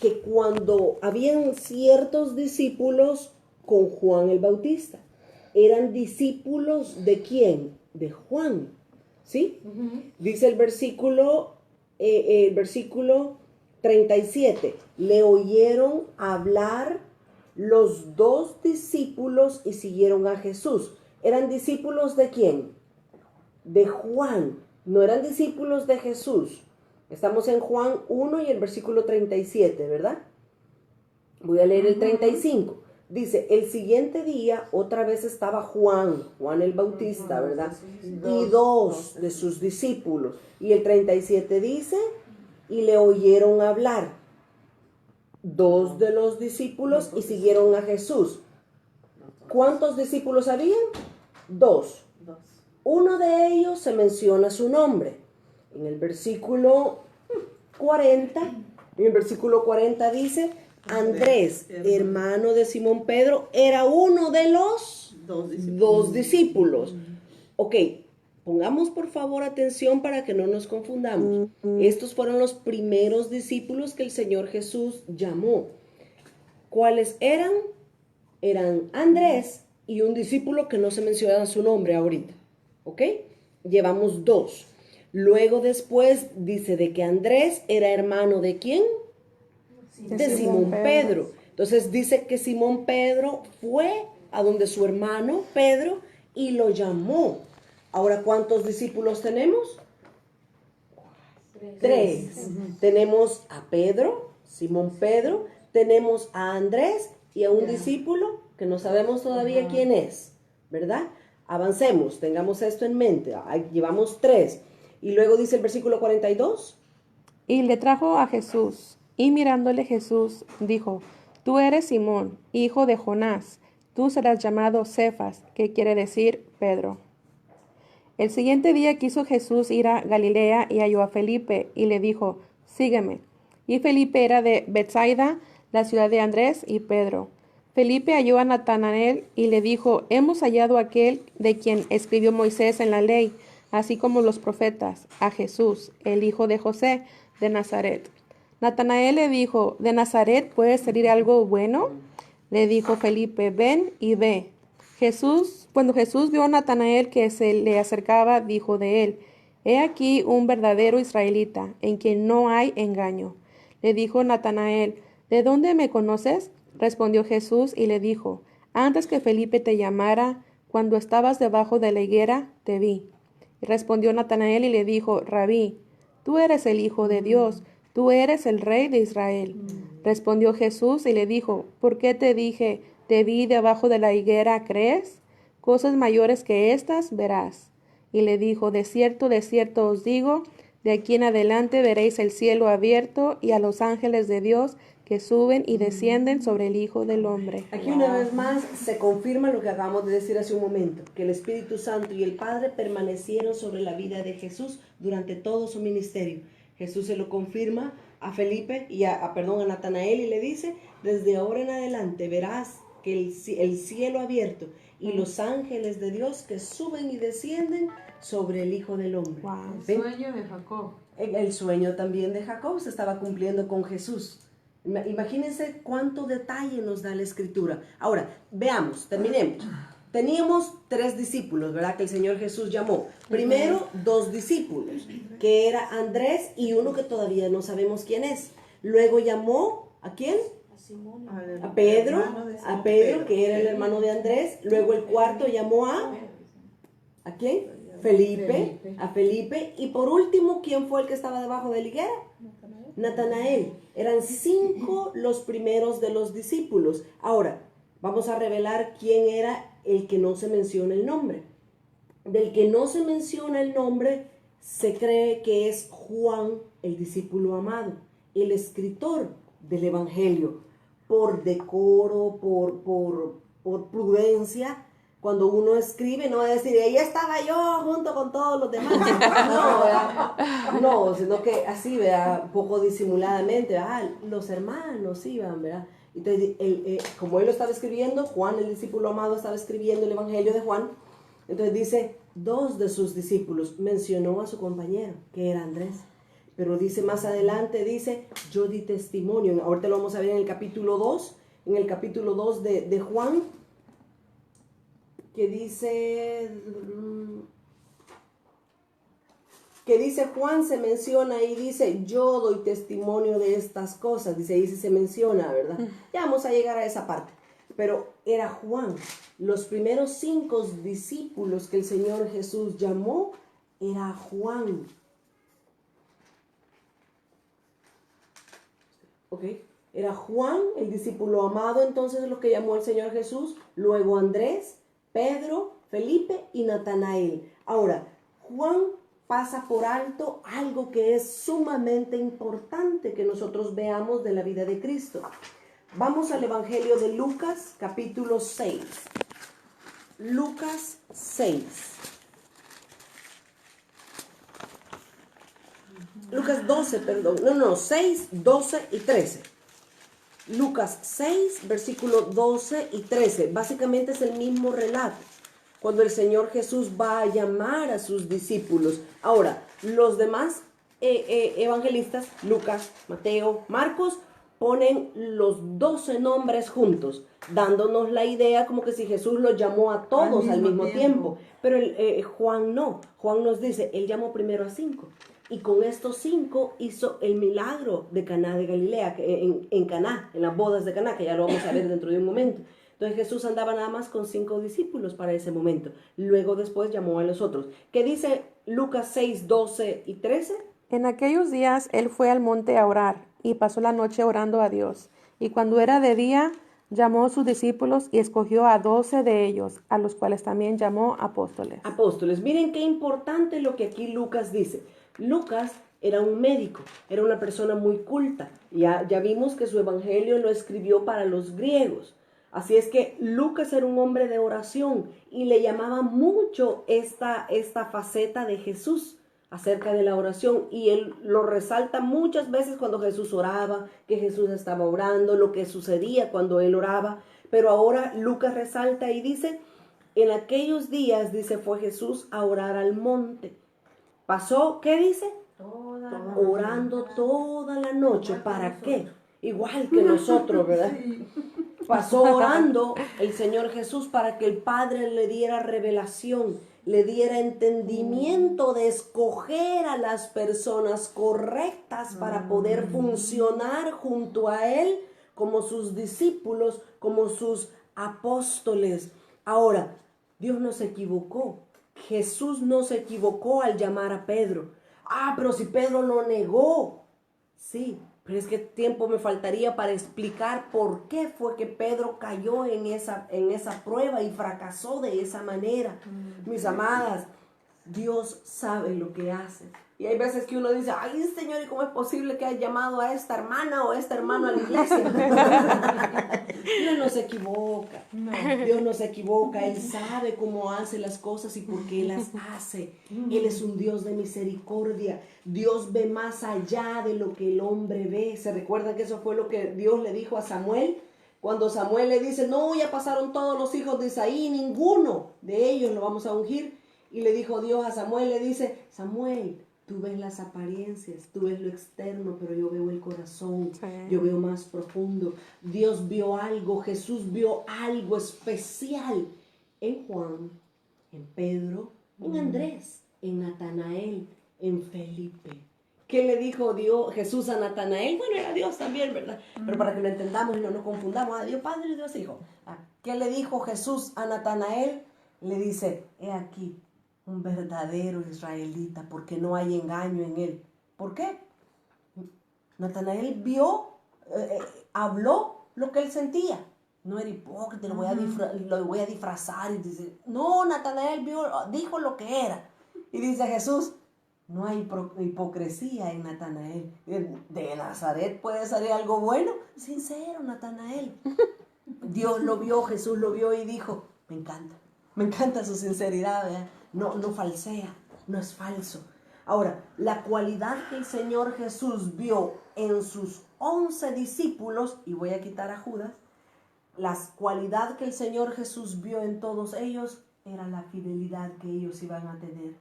que cuando habían ciertos discípulos con Juan el Bautista, eran discípulos ¿de quién? De Juan, ¿sí? Dice el versículo 37, le oyeron hablar los dos discípulos y siguieron a Jesús. ¿Eran discípulos de quién? de Juan, no eran discípulos de Jesús. Estamos en Juan 1 y el versículo 37, ¿verdad? Voy a leer el 35. Dice, el siguiente día otra vez estaba Juan el Bautista, ¿verdad? Y dos de sus discípulos. Y el 37 dice, y le oyeron hablar. Dos de los discípulos y siguieron a Jesús. ¿Cuántos discípulos habían? Dos. Uno de ellos se menciona su nombre. En el versículo 40, dice, Andrés, hermano de Simón Pedro, era uno de los dos discípulos. Ok, pongamos por favor atención para que no nos confundamos. Estos fueron los primeros discípulos que el Señor Jesús llamó. ¿Cuáles eran? Eran Andrés y un discípulo que no se menciona su nombre ahorita. ¿Ok? Llevamos dos. Luego después dice de que Andrés era hermano de ¿quién? De Simón Pedro. Entonces dice que Simón Pedro fue a donde su hermano Pedro y lo llamó. Ahora, ¿cuántos discípulos tenemos? Tres. Tenemos a Pedro, Simón Pedro, tenemos a Andrés y a un discípulo que no sabemos todavía quién es, ¿verdad? Avancemos, tengamos esto en mente. Llevamos tres. Y luego dice el versículo 42. Y le trajo a Jesús, y mirándole Jesús, dijo, tú eres Simón, hijo de Jonás, tú serás llamado Cefas, que quiere decir Pedro. El siguiente día quiso Jesús ir a Galilea y halló a Felipe, y le dijo, sígueme. Y Felipe era de Betsaida, la ciudad de Andrés y Pedro. Felipe halló a Natanael y le dijo, hemos hallado a aquel de quien escribió Moisés en la ley, así como los profetas, a Jesús, el hijo de José, de Nazaret. Natanael le dijo, ¿de Nazaret puede salir algo bueno? Le dijo Felipe, ven y ve. Cuando Jesús vio a Natanael que se le acercaba, dijo de él, he aquí un verdadero israelita, en quien no hay engaño. Le dijo Natanael, ¿de dónde me conoces? Respondió Jesús y le dijo, antes que Felipe te llamara, cuando estabas debajo de la higuera, te vi. Y respondió Natanael y le dijo, Rabí, tú eres el Hijo de Dios, tú eres el Rey de Israel. Respondió Jesús y le dijo, ¿por qué te dije, te vi debajo de la higuera, crees? Cosas mayores que estas verás. Y le dijo, de cierto os digo, de aquí en adelante veréis el cielo abierto y a los ángeles de Dios que suben y descienden sobre el Hijo del Hombre. Aquí una vez más se confirma lo que acabamos de decir hace un momento, que el Espíritu Santo y el Padre permanecieron sobre la vida de Jesús durante todo su ministerio. Jesús se lo confirma a Felipe y a Natanael y le dice, desde ahora en adelante verás que el cielo abierto y los ángeles de Dios que suben y descienden sobre el Hijo del Hombre. Wow. El sueño de Jacob. El sueño también de Jacob se estaba cumpliendo con Jesús. Imagínense cuánto detalle nos da la Escritura. Ahora, veamos, terminemos. Teníamos tres discípulos, ¿verdad? Que el Señor Jesús llamó. Primero, dos discípulos, que era Andrés y uno que todavía no sabemos quién es. Luego llamó, ¿a quién? A Pedro, que era el hermano de Andrés. Luego el cuarto llamó ¿a quién? Felipe. A Felipe. Y por último, ¿quién fue el que estaba debajo de la higuera? Natanael. Eran 5 los primeros de los discípulos. Ahora, vamos a revelar quién era el que no se menciona el nombre. Del que no se menciona el nombre, se cree que es Juan, el discípulo amado, el escritor del Evangelio. Por decoro, por prudencia, cuando uno escribe, no va a decir, ahí estaba yo junto con todos los demás. No, ¿verdad? No, sino que así, ¿verdad? Un poco disimuladamente, ¿verdad? Los hermanos iban, ¿verdad? Entonces, como él lo estaba escribiendo, Juan, el discípulo amado, estaba escribiendo el Evangelio de Juan. Entonces dice, 2 de sus discípulos mencionó a su compañero, que era Andrés. Pero dice más adelante, dice, yo di testimonio. Ahorita lo vamos a ver en el capítulo 2, de Juan, que dice Juan, se menciona y dice, yo doy testimonio de estas cosas. Dice, ahí sí se menciona, ¿verdad? Ya vamos a llegar a esa parte. Pero era Juan. Los primeros 5 discípulos que el Señor Jesús llamó era Juan. ¿Ok? Era Juan, el discípulo amado, entonces lo que llamó el Señor Jesús, luego Andrés, Pedro, Felipe y Natanael. Ahora, Juan pasa por alto algo que es sumamente importante que nosotros veamos de la vida de Cristo. Vamos al Evangelio de Lucas, capítulo 6. Lucas 6. Lucas 12, perdón. No, 6, 12 y 13. Lucas 6, versículo 12 y 13. Básicamente es el mismo relato, cuando el Señor Jesús va a llamar a sus discípulos. Ahora, los demás evangelistas, Lucas, Mateo, Marcos, ponen los 12 nombres juntos, dándonos la idea como que si Jesús los llamó a todos al mismo tiempo. Pero Juan no. Juan nos dice, él llamó primero a 5. Y con estos 5 hizo el milagro de Caná de Galilea, en Caná, en las bodas de Caná, que ya lo vamos a ver dentro de un momento. Entonces Jesús andaba nada más con 5 discípulos para ese momento. Luego después llamó a los otros. ¿Qué dice Lucas 6, 12 y 13? En aquellos días él fue al monte a orar y pasó la noche orando a Dios. Y cuando era de día, llamó a sus discípulos y escogió a 12 de ellos, a los cuales también llamó apóstoles. Apóstoles. Miren qué importante lo que aquí Lucas dice. Lucas era un médico, era una persona muy culta. Ya vimos que su evangelio lo escribió para los griegos. Así es que Lucas era un hombre de oración y le llamaba mucho esta faceta de Jesús acerca de la oración, y él lo resalta muchas veces cuando Jesús oraba, que Jesús estaba orando, lo que sucedía cuando él oraba. Pero ahora Lucas resalta y dice, en aquellos días, dice, fue Jesús a orar al monte. Pasó, ¿qué dice? Orando toda la noche. ¿Para qué? Igual que nosotros, ¿verdad? Pasó orando el Señor Jesús para que el Padre le diera revelación, le diera entendimiento de escoger a las personas correctas para poder funcionar junto a Él como sus discípulos, como sus apóstoles. Ahora, Dios no se equivocó. Jesús no se equivocó al llamar a Pedro. Pero si Pedro lo negó. Sí, pero es que tiempo me faltaría para explicar por qué fue que Pedro cayó en esa prueba y fracasó de esa manera. Mis amadas, Dios sabe lo que hace. Y hay veces que uno dice, ay, Señor, ¿y cómo es posible que haya llamado a esta hermana o a este hermano a la iglesia? Dios no se equivoca. No. Dios no se equivoca. Él sabe cómo hace las cosas y por qué las hace. Él es un Dios de misericordia. Dios ve más allá de lo que el hombre ve. ¿Se recuerdan que eso fue lo que Dios le dijo a Samuel? Cuando Samuel le dice, no, ya pasaron todos los hijos de Isaí, ninguno de ellos lo vamos a ungir. Y le dijo Dios a Samuel, le dice, Samuel, tú ves las apariencias, tú ves lo externo, pero yo veo el corazón, sí. Yo veo más profundo. Dios vio algo, Jesús vio algo especial en Juan, en Pedro, en Andrés, en Natanael, en Felipe. ¿Qué le dijo Jesús a Natanael? Bueno, era Dios también, ¿verdad? Pero para que lo entendamos y no nos confundamos, a Dios Padre y Dios Hijo. ¿Qué le dijo Jesús a Natanael? Le dice, he aquí, un verdadero israelita, porque no hay engaño en él. ¿Por qué? Natanael vio, habló lo que él sentía. No era hipócrita, lo voy a disfrazar. Y dice, no, Natanael dijo lo que era. Y dice Jesús, no hay hipocresía en Natanael. ¿De Nazaret puede salir algo bueno? Sincero, Natanael. Dios lo vio, Jesús lo vio y dijo, me encanta su sinceridad, ¿verdad? No falsea, no es falso. Ahora, la cualidad que el Señor Jesús vio en sus 11 discípulos, y voy a quitar a Judas, la cualidad que el Señor Jesús vio en todos ellos era la fidelidad que ellos iban a tener.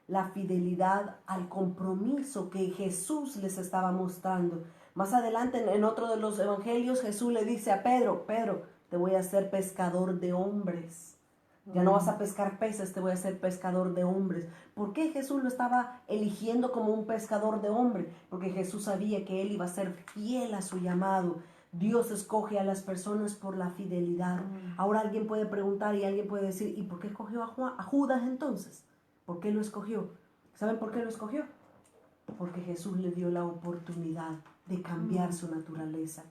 La fidelidad al compromiso que Jesús les estaba mostrando. Más adelante, en otro de los evangelios, Jesús le dice a Pedro, te voy a hacer pescador de hombres. Ya no vas a pescar peces, te voy a hacer pescador de hombres. ¿Por qué Jesús lo estaba eligiendo como un pescador de hombres? Porque Jesús sabía que él iba a ser fiel a su llamado. Dios escoge a las personas por la fidelidad. Ahora alguien puede preguntar y alguien puede decir, ¿y por qué escogió a Judas entonces? ¿Por qué lo escogió? ¿Saben por qué lo escogió? Porque Jesús le dio la oportunidad de cambiar su naturaleza.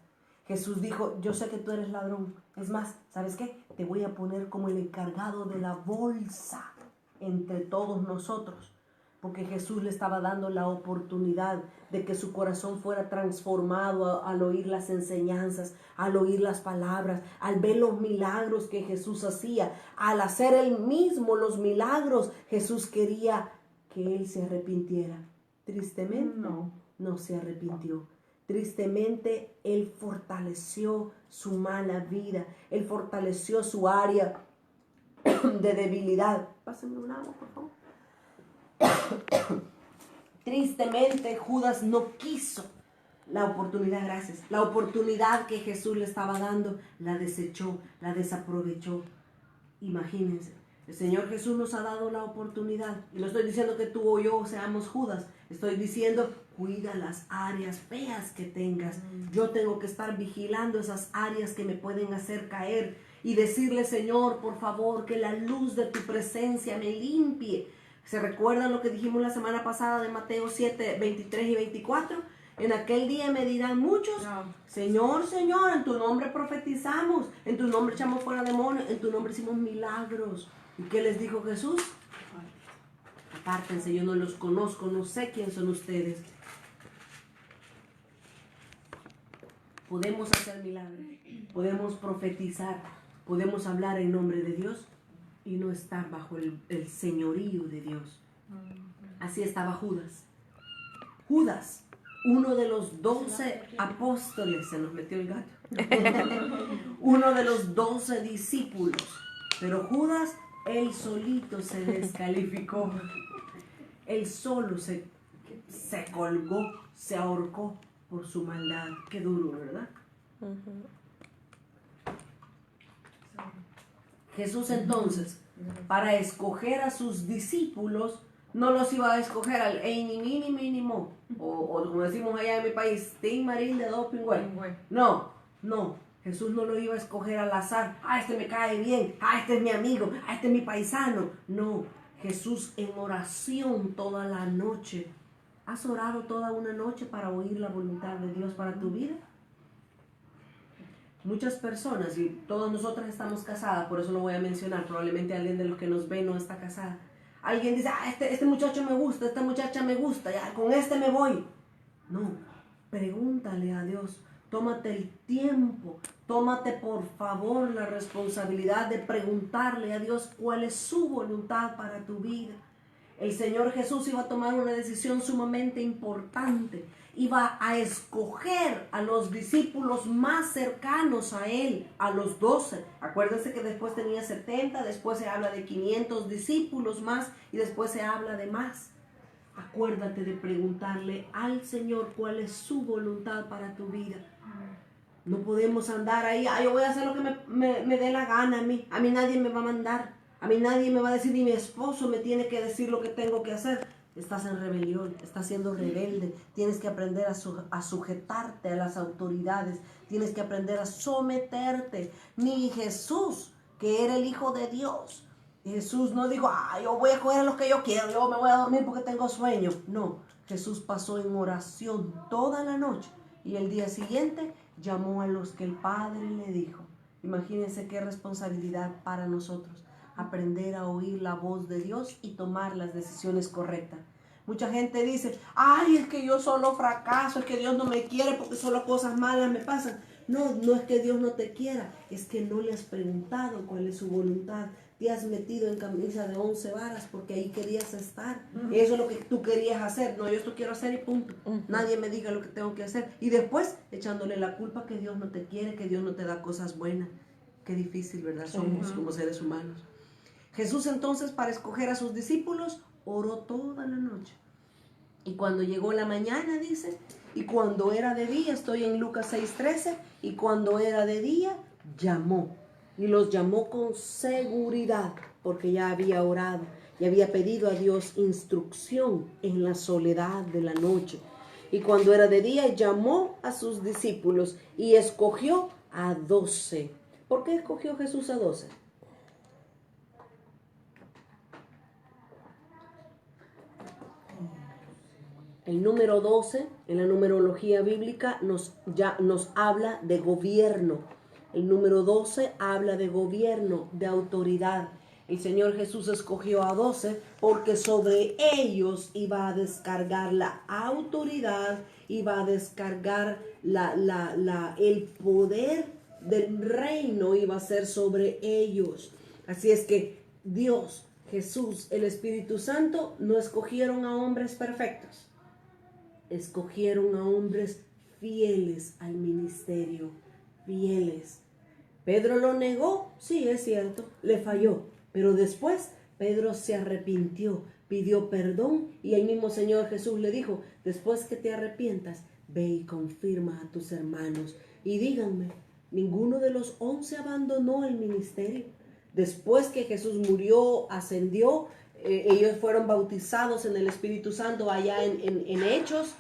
Jesús dijo, yo sé que tú eres ladrón. Es más, ¿sabes qué? Te voy a poner como el encargado de la bolsa entre todos nosotros. Porque Jesús le estaba dando la oportunidad de que su corazón fuera transformado al oír las enseñanzas, al oír las palabras, al ver los milagros que Jesús hacía. Al hacer él mismo los milagros, Jesús quería que él se arrepintiera. Tristemente, no se arrepintió. Tristemente, él fortaleció su mala vida. Él fortaleció su área de debilidad. Pásenme un agua, por favor. Tristemente, Judas no quiso la oportunidad, gracias. La oportunidad que Jesús le estaba dando, la desechó, la desaprovechó. Imagínense, el Señor Jesús nos ha dado la oportunidad. Y no estoy diciendo que tú o yo seamos Judas. Estoy diciendo, cuida las áreas feas que tengas. Yo tengo que estar vigilando esas áreas que me pueden hacer caer. Y decirle, Señor, por favor, que la luz de tu presencia me limpie. ¿Se recuerdan lo que dijimos la semana pasada de Mateo 7, 23 y 24? En aquel día me dirán muchos, Señor, Señor, en tu nombre profetizamos, en tu nombre echamos fuera demonios, en tu nombre hicimos milagros. ¿Y qué les dijo Jesús? Apártense, yo no los conozco, no sé quién son ustedes. Podemos hacer milagros, podemos profetizar, podemos hablar en nombre de Dios y no estar bajo el señorío de Dios. Así estaba Judas. Judas, uno de los 12 apóstoles, se nos metió el gato, uno de los 12 discípulos, pero Judas, él solito se descalificó, él solo se colgó, se ahorcó por su maldad. Qué duro, ¿verdad? Jesús entonces, para escoger a sus discípulos, no los iba a escoger al eini, mini, mínimo, o como decimos allá en mi país, tin, marín, de dos, pingüe. No, Jesús no lo iba a escoger al azar. Este me cae bien, este es mi amigo, este es mi paisano. No, Jesús en oración toda la noche. ¿Has orado toda una noche para oír la voluntad de Dios para tu vida? Muchas personas, y todas nosotras estamos casadas, por eso lo voy a mencionar, probablemente alguien de los que nos ve no está casada. Alguien dice, este muchacho me gusta, esta muchacha me gusta, ya con este me voy. No, pregúntale a Dios, tómate el tiempo, tómate por favor la responsabilidad de preguntarle a Dios cuál es su voluntad para tu vida. El Señor Jesús iba a tomar una decisión sumamente importante. Iba a escoger a los discípulos más cercanos a él, a los 12. Acuérdense que después tenía 70, después se habla de 500 discípulos más y después se habla de más. Acuérdate de preguntarle al Señor cuál es su voluntad para tu vida. No podemos andar ahí, yo voy a hacer lo que me dé la gana a mí nadie me va a mandar. A mí nadie me va a decir, ni mi esposo me tiene que decir lo que tengo que hacer. Estás en rebelión, estás siendo rebelde. Tienes que aprender a sujetarte a las autoridades. Tienes que aprender a someterte. Ni Jesús, que era el Hijo de Dios. Jesús no dijo, yo voy a coger lo que yo quiero, yo me voy a dormir porque tengo sueño. No, Jesús pasó en oración toda la noche. Y el día siguiente llamó a los que el Padre le dijo. Imagínense qué responsabilidad para nosotros. Aprender a oír la voz de Dios y tomar las decisiones correctas. Mucha gente dice, es que yo solo fracaso, es que Dios no me quiere porque solo cosas malas me pasan. No es que Dios no te quiera, es que no le has preguntado cuál es su voluntad. Te has metido en camisa de 11 varas porque ahí querías estar. Eso es lo que tú querías hacer. No, yo esto quiero hacer y punto. Nadie me diga lo que tengo que hacer. Y después echándole la culpa que Dios no te quiere, que Dios no te da cosas buenas. Qué difícil, ¿verdad? Somos como seres humanos. Jesús entonces, para escoger a sus discípulos, oró toda la noche. Y cuando llegó la mañana, dice, y cuando era de día, estoy en Lucas 6:13, y cuando era de día, llamó. Y los llamó con seguridad, porque ya había orado y había pedido a Dios instrucción en la soledad de la noche. Y cuando era de día, llamó a sus discípulos y escogió a 12. ¿Por qué escogió Jesús a 12? El número 12 en la numerología bíblica nos habla de gobierno. El número 12 habla de gobierno, de autoridad. El Señor Jesús escogió a 12 porque sobre ellos iba a descargar la autoridad, iba a descargar el poder del reino, iba a ser sobre ellos. Así es que Dios, Jesús, el Espíritu Santo no escogieron a hombres perfectos. Escogieron a hombres fieles al ministerio, fieles. Pedro lo negó, sí, es cierto, le falló, pero después Pedro se arrepintió, pidió perdón y el mismo Señor Jesús le dijo, después que te arrepientas, ve y confirma a tus hermanos y díganme, ¿ninguno de los 11 abandonó el ministerio? Después que Jesús murió, ascendió, ellos fueron bautizados en el Espíritu Santo allá en Hechos,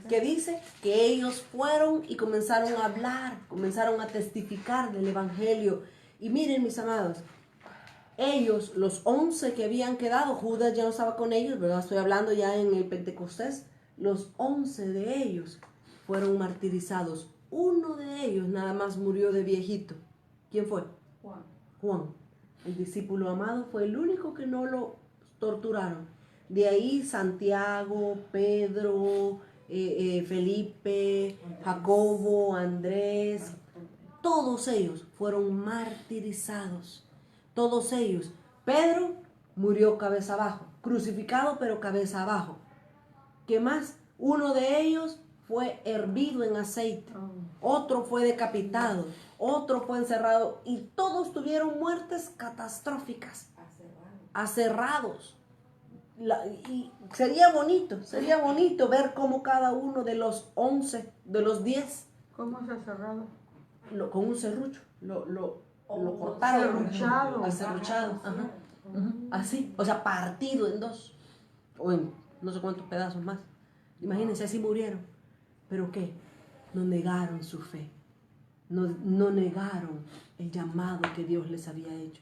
que dice que ellos fueron y comenzaron a hablar, comenzaron a testificar del Evangelio. Y miren, mis amados, ellos, los 11 que habían quedado, Judas ya no estaba con ellos, ¿verdad? Estoy hablando ya en el Pentecostés, los 11 de ellos fueron martirizados. Uno de ellos nada más murió de viejito. ¿Quién fue? Juan, el discípulo amado, fue el único que no lo torturaron. De ahí Santiago, Pedro, Felipe, Jacobo, Andrés, todos ellos fueron martirizados. Todos ellos. Pedro murió cabeza abajo, crucificado pero cabeza abajo. ¿Qué más? Uno de ellos fue hervido en aceite, otro fue decapitado, otro fue encerrado y todos tuvieron muertes catastróficas, aserrados. Y sería bonito ver cómo cada uno de los 11, de los 10. ¿Cómo se ha cerrado? Con un serrucho, lo cortaron. Aserruchado. Ajá. Así, o sea, partido en dos, o en no sé cuántos pedazos más. Imagínense, así murieron. ¿Pero qué? No negaron su fe. No negaron el llamado que Dios les había hecho.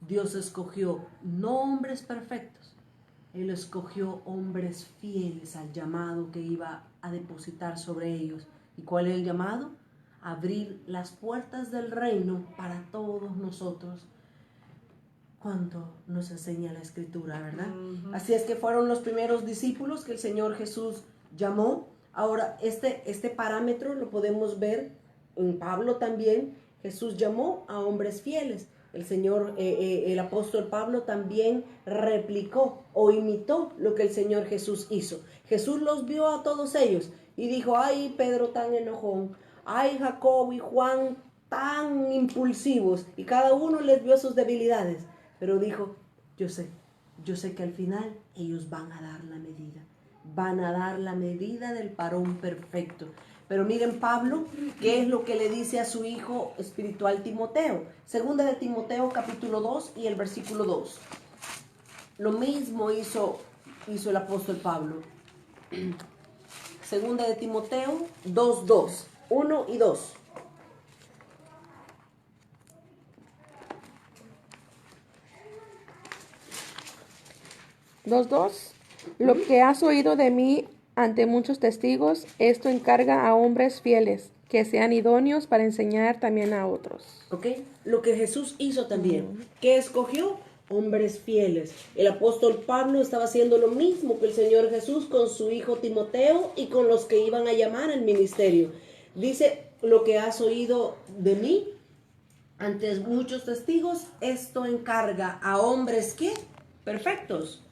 Dios escogió no hombres perfectos. Él escogió hombres fieles al llamado que iba a depositar sobre ellos. ¿Y cuál es el llamado? Abrir las puertas del reino para todos nosotros. Cuánto nos enseña la Escritura, ¿verdad? Así es que fueron los primeros discípulos que el Señor Jesús llamó. Ahora, este parámetro lo podemos ver en Pablo también. Jesús llamó a hombres fieles. El apóstol Pablo también replicó o imitó lo que el Señor Jesús hizo. Jesús los vio a todos ellos y dijo, ay, Pedro tan enojón, ay, Jacobo y Juan tan impulsivos, y cada uno les vio sus debilidades, pero dijo, yo sé que al final ellos van a dar la medida del varón perfecto. Pero miren Pablo, ¿qué es lo que le dice a su hijo espiritual Timoteo? Segunda de Timoteo capítulo 2 y el versículo 2. Lo mismo hizo el apóstol Pablo. Segunda de Timoteo 2:2. 1 y 2. Lo que has oído de mí ante muchos testigos, esto encarga a hombres fieles, que sean idóneos para enseñar también a otros. ¿Ok? Lo que Jesús hizo también. ¿Qué escogió? Hombres fieles. El apóstol Pablo estaba haciendo lo mismo que el Señor Jesús con su hijo Timoteo y con los que iban a llamar al ministerio. Dice, lo que has oído de mí ante muchos testigos, esto encarga a hombres, ¿qué? Perfectos.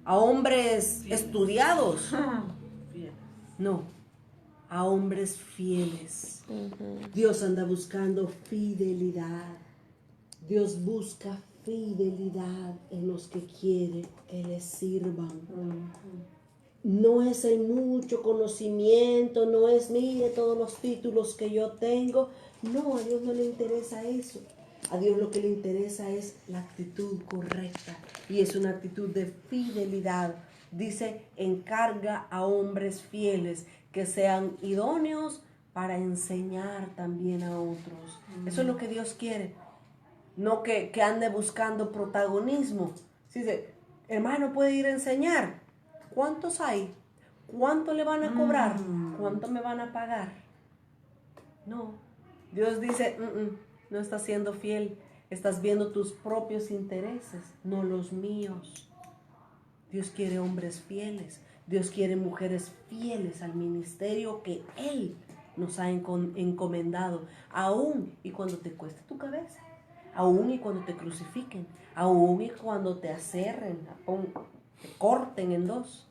A hombres estudiados. No, a hombres fieles. Dios anda buscando fidelidad. Dios busca fidelidad en los que quiere que le sirvan. No es el mucho conocimiento, no es, mire todos los títulos que yo tengo. No, a Dios no le interesa eso. A Dios lo que le interesa es la actitud correcta, y es una actitud de fidelidad. Dice, encarga a hombres fieles que sean idóneos para enseñar también a otros. Eso es lo que Dios quiere. No que ande buscando protagonismo. Si dice, hermano, puede ir a enseñar. ¿cuántos hay? ¿Cuánto le van a cobrar? ¿Cuánto me van a pagar? No. Dios dice, no estás siendo fiel. Estás viendo tus propios intereses, no los míos. Dios quiere hombres fieles. Dios quiere mujeres fieles al ministerio que Él nos ha encomendado. Aún y cuando te cueste tu cabeza. Aún y cuando te crucifiquen. Aún y cuando te aserren, te corten en dos.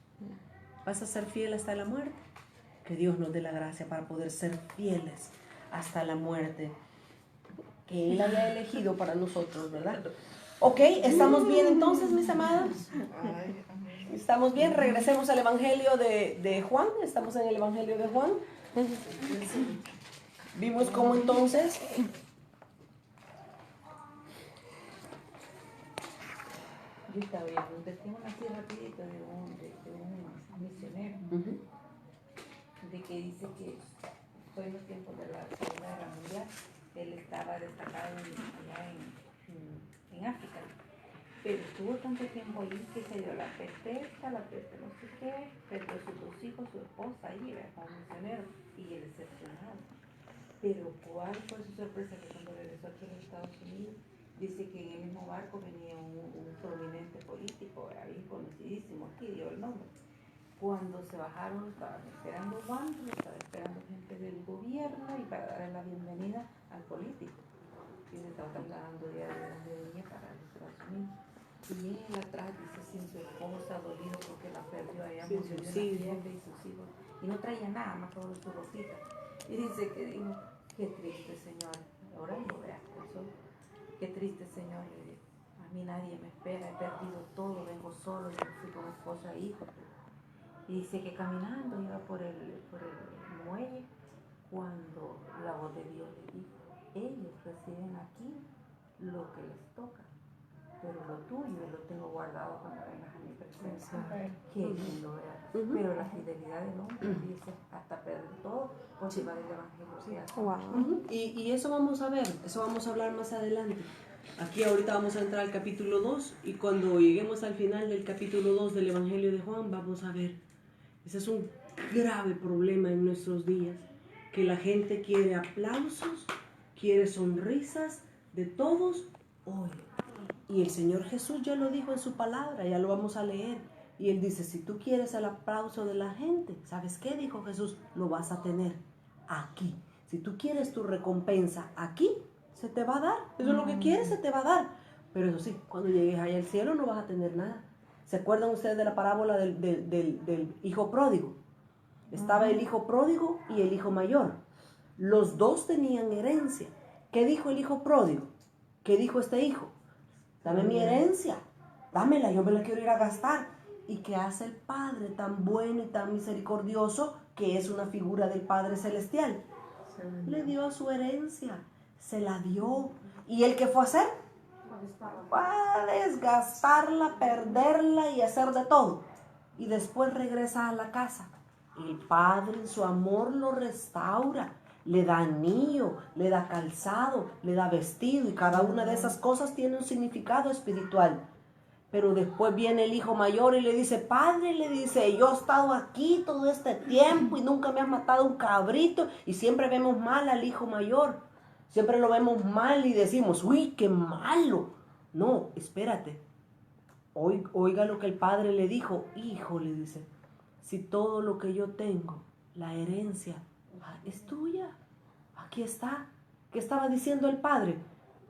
¿Vas a ser fiel hasta la muerte? Que Dios nos dé la gracia para poder ser fieles hasta la muerte que Él había elegido para nosotros, ¿verdad? Ok, ¿estamos bien entonces, mis amados? ¿Estamos bien? Regresemos al Evangelio de Juan. Estamos en el Evangelio de Juan. Vimos cómo entonces yo estaba viendo un testimonio así rapidito de un misionero, de que dice que fue en los tiempos de la Segunda Guerra Mundial. Él estaba destacado allá en África, pero estuvo tanto tiempo allí que se dio la peste no sé qué, perdió sus 2 hijos, su esposa allí, como misionero, y él decepcionado. Pero ¿cuál fue su sorpresa? Que cuando regresó aquí a los Estados Unidos, dice que en el mismo barco venía un prominente político, ahí conocidísimo, aquí dio el nombre. Cuando se bajaron, estaban esperando bancos, estaban esperando gente del gobierno y para darle la bienvenida al político. Y se estaba trasladando ya de donde venía para los Estados Unidos. Y él atrás dice, sin su esposa, dolido porque la perdió allá, murió de la fiebre y sus hijos. Y no traía nada más solo su ropita. Y dice que dijo, qué triste, Señor. Ahora no veas eso. Qué triste, Señor. Le dijo, a mí nadie me espera, he perdido todo, vengo solo, y fui con esposa e hijos. Y dice que caminando iba por el muelle cuando la voz de Dios le dijo, ellos reciben aquí lo que les toca, pero lo tuyo lo tengo guardado cuando vengas a mi presencia. Que bien lo vea. Pero la fidelidad del hombre dice hasta perder todo por llevar el evangelio. Y eso vamos a ver, eso vamos a hablar más adelante. Aquí ahorita vamos a entrar al capítulo 2 y cuando lleguemos al final del capítulo 2 del Evangelio de Juan vamos a ver. Ese es un grave problema en nuestros días, que la gente quiere aplausos, quiere sonrisas de todos hoy. Y el Señor Jesús ya lo dijo en su palabra, ya lo vamos a leer. Y Él dice, si tú quieres el aplauso de la gente, ¿sabes qué? Dijo Jesús, lo vas a tener aquí. Si tú quieres tu recompensa aquí, se te va a dar. Eso es lo que quieres, se te va a dar. Pero eso sí, cuando llegues allá al cielo no vas a tener nada. ¿Se acuerdan ustedes de la parábola del hijo pródigo? Estaba el hijo pródigo y el hijo mayor. Los dos tenían herencia. ¿Qué dijo el hijo pródigo? ¿Qué dijo este hijo? Dame mi herencia, dámela, yo me la quiero ir a gastar. ¿Y qué hace el Padre tan bueno y tan misericordioso, que es una figura del Padre Celestial? Le dio su herencia, se la dio. ¿Y él qué fue a hacer? Va a desgastarla, perderla y hacer de todo. Y después regresa a la casa. El Padre en su amor lo restaura. Le da anillo, le da calzado, le da vestido. Y cada una de esas cosas tiene un significado espiritual. Pero después viene el hijo mayor y le dice, Padre, le dice, yo he estado aquí todo este tiempo y nunca me has matado un cabrito. Y siempre vemos mal al hijo mayor. Siempre lo vemos mal y decimos, uy, qué malo. No, espérate. Oiga lo que el padre le dijo. Hijo, le dice, si todo lo que yo tengo, la herencia, es tuya. Aquí está. ¿Qué estaba diciendo el padre?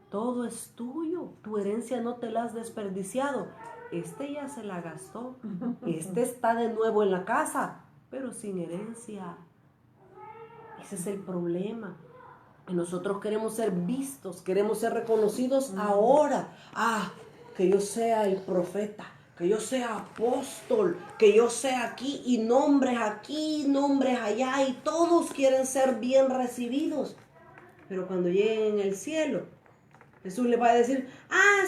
Todo es tuyo. Tu herencia no te la has desperdiciado. Este ya se la gastó. Este está de nuevo en la casa, pero sin herencia. Ese es el problema. Nosotros queremos ser vistos, queremos ser reconocidos ahora. Que yo sea el profeta, que yo sea apóstol, que yo sea aquí y nombres allá y todos quieren ser bien recibidos. Pero cuando lleguen en el cielo, Jesús le va a decir,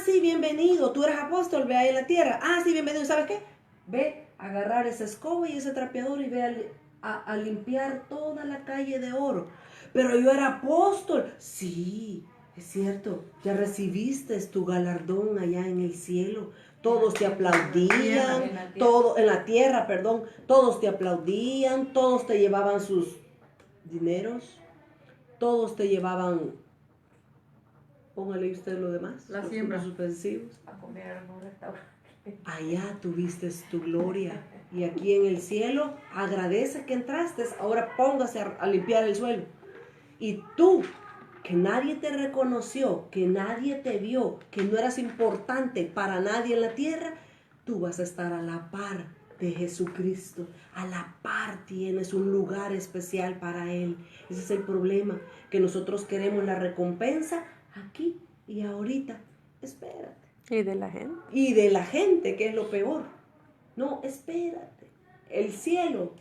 sí, bienvenido, tú eres apóstol, ve ahí en la tierra. Sí, bienvenido, ¿sabes qué? Ve a agarrar esa escoba y ese trapeador y ve a limpiar toda la calle de oro. Pero yo era apóstol. Sí, Es cierto, ya recibiste tu galardón allá en el cielo. Todos te aplaudían, todo en la tierra, perdón, todos te aplaudían, todos te llevaban sus dineros, todos te llevaban, póngale usted lo demás, La los siembra. suspensivos. A comer a algún restaurante. Allá tuviste tu gloria y aquí en el cielo agradece que entraste. Ahora póngase a limpiar el suelo. Y tú, que nadie te reconoció, que nadie te vio, que no eras importante para nadie en la tierra, tú vas a estar a la par de Jesucristo. A la par tienes un lugar especial para Él. Ese es el problema, que nosotros queremos la recompensa aquí y ahorita. Espérate. Y de la gente. Y de la gente, que es lo peor. No, espérate. El cielo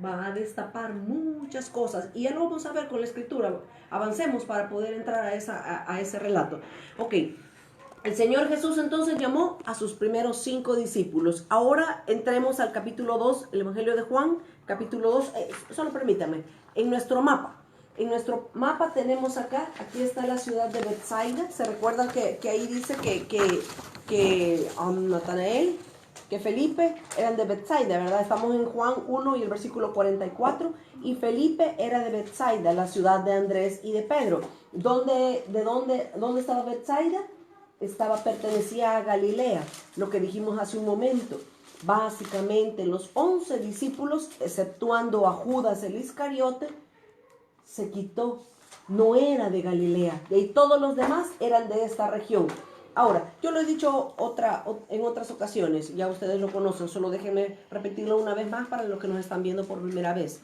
va a destapar muchas cosas. Y ya lo vamos a ver con la escritura. Avancemos para poder entrar a ese relato. Ok. El Señor Jesús entonces llamó a sus primeros 5 discípulos. Ahora entremos al capítulo 2, el Evangelio de Juan, capítulo 2. Solo permítame. En nuestro mapa. En nuestro mapa tenemos acá, aquí está la ciudad de Betsaida. Se recuerdan que ahí dice que Natanael, que Felipe eran de Betsaida, ¿verdad? Estamos en Juan 1 y el versículo 44. Y Felipe era de Betsaida, la ciudad de Andrés y de Pedro. ¿Dónde estaba Betsaida? Pertenecía a Galilea, lo que dijimos hace un momento. Básicamente los 11 discípulos, exceptuando a Judas el Iscariote, se quitó, no era de Galilea, y todos los demás eran de esta región. Ahora, yo lo he dicho en otras ocasiones, ya ustedes lo conocen, solo déjenme repetirlo una vez más para los que nos están viendo por primera vez.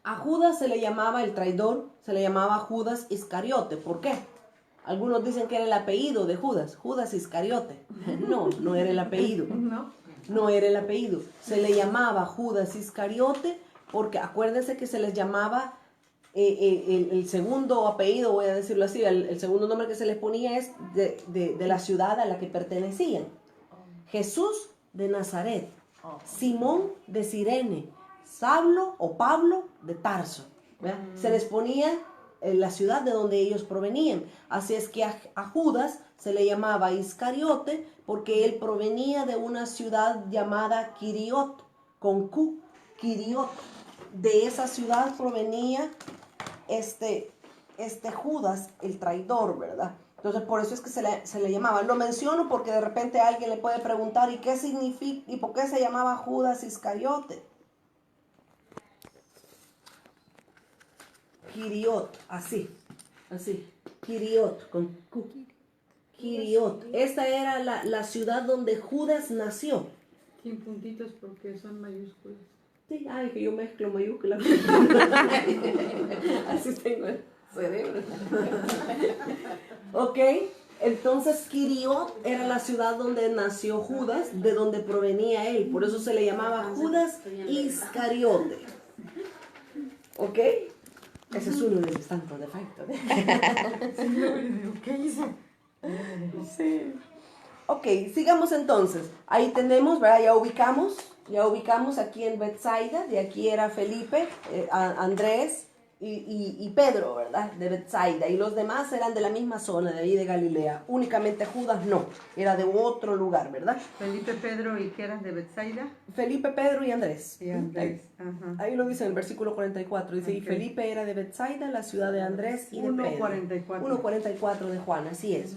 A Judas se le llamaba el traidor, se le llamaba Judas Iscariote. ¿Por qué? Algunos dicen que era el apellido de Judas, Judas Iscariote. No era el apellido. No era el apellido. Se le llamaba Judas Iscariote porque acuérdense que se les llamaba el segundo apellido, voy a decirlo así, el segundo nombre que se les ponía es de la ciudad a la que pertenecían. Jesús de Nazaret, Simón de Cirene, Saulo o Pablo de Tarso. Se les ponía la ciudad de donde ellos provenían. Así es que a Judas se le llamaba Iscariote porque él provenía de una ciudad llamada Quiriot, con Q, Quiriot. De esa ciudad provenía este Judas, el traidor, ¿verdad? Entonces por eso es que se le llamaba. Lo menciono porque de repente alguien le puede preguntar ¿y qué significa y por qué se llamaba Judas Iscariote? Quiriot, así, Quiriot, con Q. Quiriot. Esta era la ciudad donde Judas nació. Sin puntitos porque son mayúsculas. Sí, ay, que yo mezclo mayúsculas. Así tengo el cerebro. Ok, entonces Quiriot era la ciudad donde nació Judas, de donde provenía él. Por eso se le llamaba Judas Iscariote. ¿Ok? Ese es uno de mis tantos defectos. ¿Qué hizo? Sí. Ok, sigamos entonces. Ahí tenemos, ¿verdad? Ya ubicamos aquí en Betsaida. De aquí era Felipe, Andrés y Pedro, ¿verdad? De Betsaida. Y los demás eran de la misma zona, de ahí de Galilea. Únicamente Judas no, era de otro lugar, ¿verdad? Felipe, Pedro y que eran de Betsaida. Felipe, Pedro y Andrés. Y Andrés. Ajá. Ahí lo dice en el versículo 44. Dice, y Felipe era de Betsaida, la ciudad de Andrés y de Pedro. 1:44 de Juan, así es.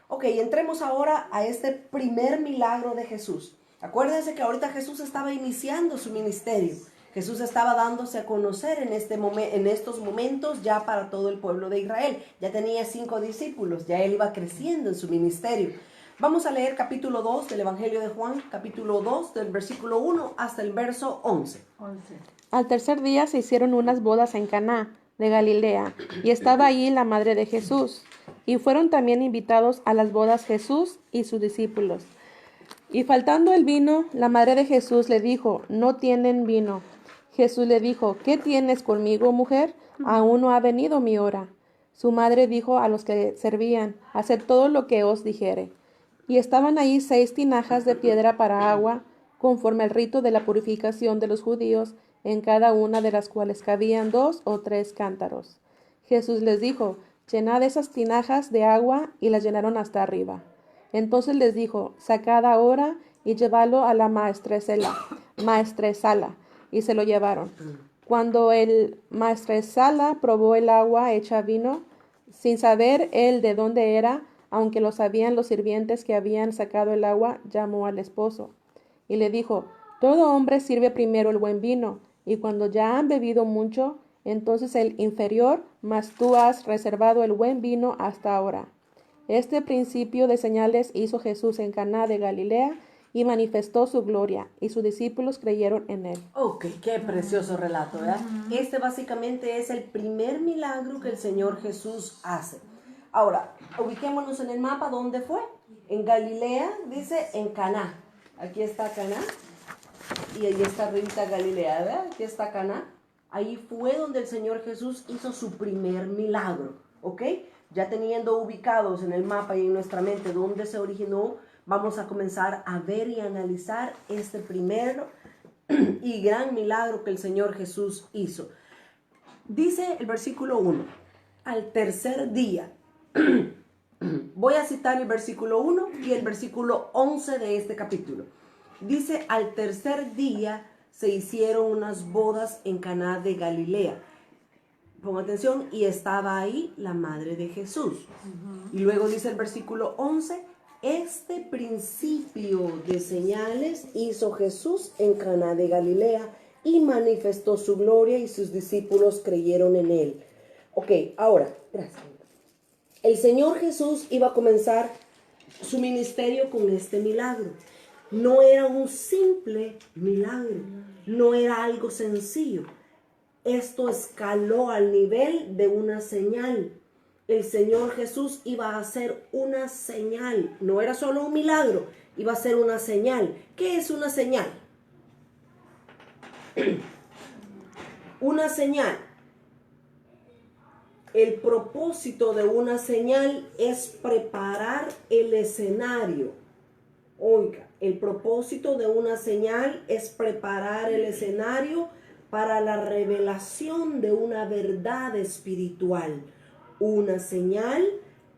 Ok, entremos ahora a este primer milagro de Jesús. Acuérdense que ahorita Jesús estaba iniciando su ministerio. Jesús estaba dándose a conocer en estos momentos ya para todo el pueblo de Israel. Ya tenía 5 discípulos, ya él iba creciendo en su ministerio. Vamos a leer capítulo 2 del Evangelio de Juan, capítulo 2 del versículo 1 hasta el verso 11. Al tercer día se hicieron unas bodas en Caná de Galilea, y estaba allí la madre de Jesús. Y fueron también invitados a las bodas Jesús y sus discípulos. Y faltando el vino, la madre de Jesús le dijo, no tienen vino. Jesús le dijo, ¿qué tienes conmigo, mujer? Aún no ha venido mi hora. Su madre dijo a los que servían, haced todo lo que os dijere. Y estaban ahí 6 tinajas de piedra para agua, conforme al rito de la purificación de los judíos, en cada una de las cuales cabían 2 o 3 cántaros. Jesús les dijo, llenad esas tinajas de agua, y las llenaron hasta arriba. Entonces les dijo, sacad ahora y llevadlo a la maestresala, y se lo llevaron. Cuando el maestresala probó el agua hecha vino, sin saber él de dónde era, aunque lo sabían los sirvientes que habían sacado el agua, llamó al esposo y le dijo, todo hombre sirve primero el buen vino, y cuando ya han bebido mucho, entonces el inferior, mas tú has reservado el buen vino hasta ahora. Este principio de señales hizo Jesús en Caná de Galilea y manifestó su gloria, y sus discípulos creyeron en él. Ok, qué precioso relato, ¿verdad? Este básicamente es el primer milagro que el Señor Jesús hace. Ahora, ubiquémonos en el mapa. ¿Dónde fue? En Galilea, dice en Caná. Aquí está Caná y ahí está arribita Galilea, ¿verdad? Aquí está Caná. Ahí fue donde el Señor Jesús hizo su primer milagro, ¿ok? Ya teniendo ubicados en el mapa y en nuestra mente dónde se originó, vamos a comenzar a ver y analizar este primer y gran milagro que el Señor Jesús hizo. Dice el versículo 1, al tercer día. Voy a citar el versículo 1 y el versículo 11 de este capítulo. Dice, al tercer día se hicieron unas bodas en Caná de Galilea. Ponga atención, y estaba ahí la madre de Jesús. Y luego dice el versículo 11, este principio de señales hizo Jesús en Caná de Galilea y manifestó su gloria y sus discípulos creyeron en él. Ok, ahora, gracias. El Señor Jesús iba a comenzar su ministerio con este milagro. No era un simple milagro, no era algo sencillo. Esto escaló al nivel de una señal. El Señor Jesús iba a hacer una señal. No era solo un milagro, iba a ser una señal. ¿Qué es una señal? Una señal. El propósito de una señal es preparar el escenario. Oiga, el propósito de una señal es preparar el escenario para la revelación de una verdad espiritual. Una señal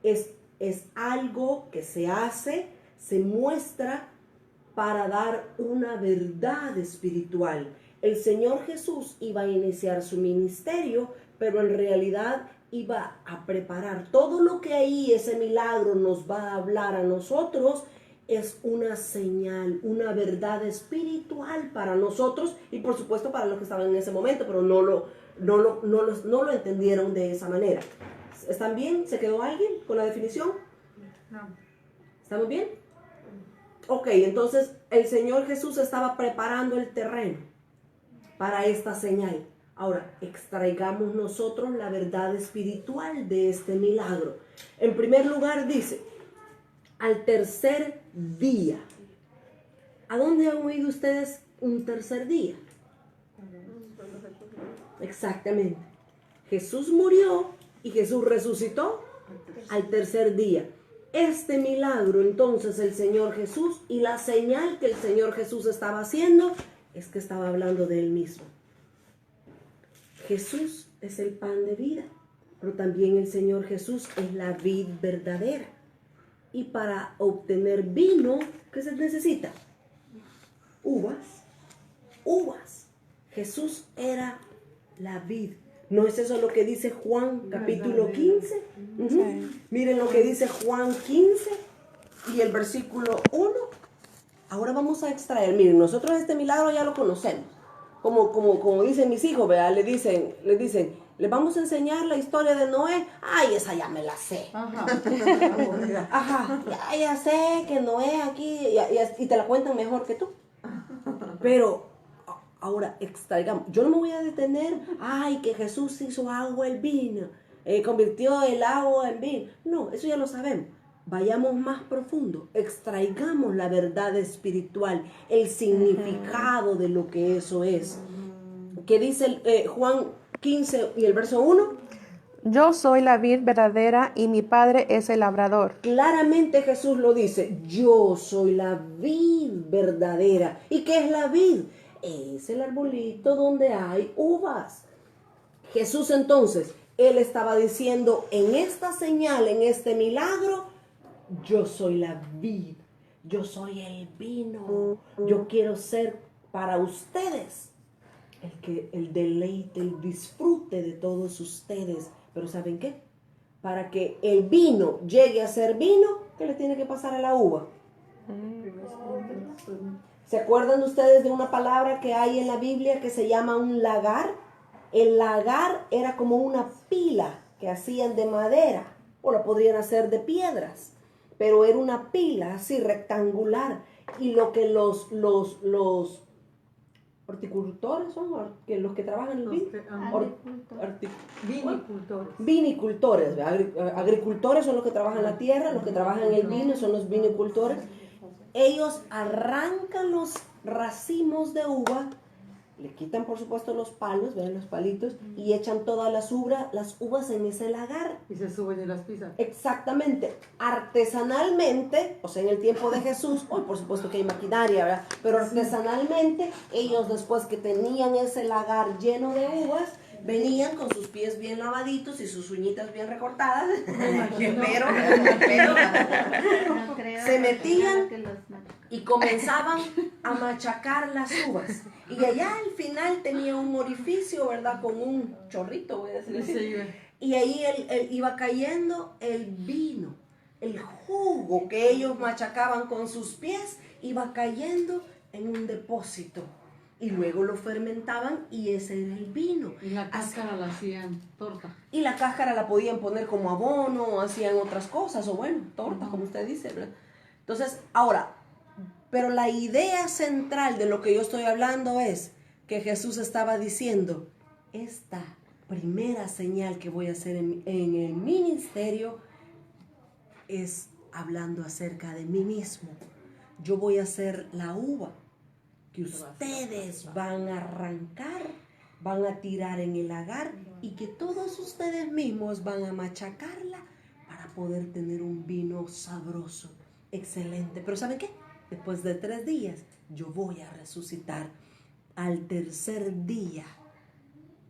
es algo que se hace, se muestra para dar una verdad espiritual. El Señor Jesús iba a iniciar su ministerio, pero en realidad iba a preparar todo lo que ahí ese milagro nos va a hablar a nosotros. Es una señal, una verdad espiritual para nosotros y por supuesto para los que estaban en ese momento, pero no lo entendieron de esa manera. ¿Están bien? ¿Se quedó alguien con la definición? No. ¿Estamos bien? Ok, entonces el Señor Jesús estaba preparando el terreno para esta señal. Ahora, extraigamos nosotros la verdad espiritual de este milagro. En primer lugar dice, al tercer día. ¿A dónde han oído ustedes un tercer día? Exactamente. Jesús murió y Jesús resucitó al tercer día. Este milagro, entonces, el Señor Jesús y la señal que el Señor Jesús estaba haciendo es que estaba hablando de Él mismo. Jesús es el pan de vida, pero también el Señor Jesús es la vid verdadera. Y para obtener vino, ¿qué se necesita? Uvas. Jesús era la vid. ¿No es eso lo que dice Juan capítulo 15? Sí. Miren lo que dice Juan 15 y el versículo 1. Ahora vamos a extraer. Miren, nosotros este milagro ya lo conocemos. Como dicen mis hijos, ¿verdad? Les dicen, les vamos a enseñar la historia de Noé. Ay, esa ya me la sé. Ajá, ya sé que Noé aquí, y te la cuentan mejor que tú. Pero ahora extraigamos. Yo no me voy a detener. Ay, que Jesús hizo agua en vino, convirtió el agua en vino. No, eso ya lo sabemos. Vayamos más profundo, extraigamos la verdad espiritual, el significado de lo que eso es. ¿Qué dice Juan 15 y el verso 1? Yo soy la vid verdadera y mi Padre es el labrador. Claramente Jesús lo dice, yo soy la vid verdadera. ¿Y qué es la vid? Es el arbolito donde hay uvas. Jesús entonces Él estaba diciendo, en esta señal, en este milagro, yo soy la vid, yo soy el vino, yo quiero ser para ustedes el deleite, el disfrute de todos ustedes. Pero ¿saben qué? Para que el vino llegue a ser vino, ¿qué le tiene que pasar a la uva? ¿Se acuerdan ustedes de una palabra que hay en la Biblia que se llama un lagar? El lagar era como una pila que hacían de madera, o la podrían hacer de piedras, pero era una pila así rectangular. Y lo que los horticultores son, que los que trabajan en el vino, vinicultores, agricultores son los que trabajan la tierra, los que trabajan en el vino son los vinicultores. Ellos arrancan los racimos de uva, le quitan por supuesto los palos, vean los palitos, y echan todas las uvas en ese lagar. Y se suben y las pisan. Exactamente, artesanalmente, o sea, en el tiempo de Jesús, hoy por supuesto que hay maquinaria, ¿verdad? Pero artesanalmente, ellos después que tenían ese lagar lleno de uvas, venían con sus pies bien lavaditos y sus uñitas bien recortadas, pero se metían y comenzaban a machacar las uvas. Y allá al final tenía un orificio, ¿verdad? Con un chorrito, voy a decir así. Y ahí él iba cayendo el vino, el jugo que ellos machacaban con sus pies, iba cayendo en un depósito. Y luego lo fermentaban y ese era el vino. Y la cáscara la hacían torta. Y la cáscara la podían poner como abono, o hacían otras cosas, o bueno, torta, como usted dice, ¿verdad? Entonces, ahora, pero la idea central de lo que yo estoy hablando es que Jesús estaba diciendo, esta primera señal que voy a hacer en el ministerio es hablando acerca de mí mismo. Yo voy a ser la uva que ustedes van a arrancar, van a tirar en el lagar y que todos ustedes mismos van a machacarla para poder tener un vino sabroso, excelente. Pero ¿saben qué? Después de 3 días yo voy a resucitar. Al tercer día,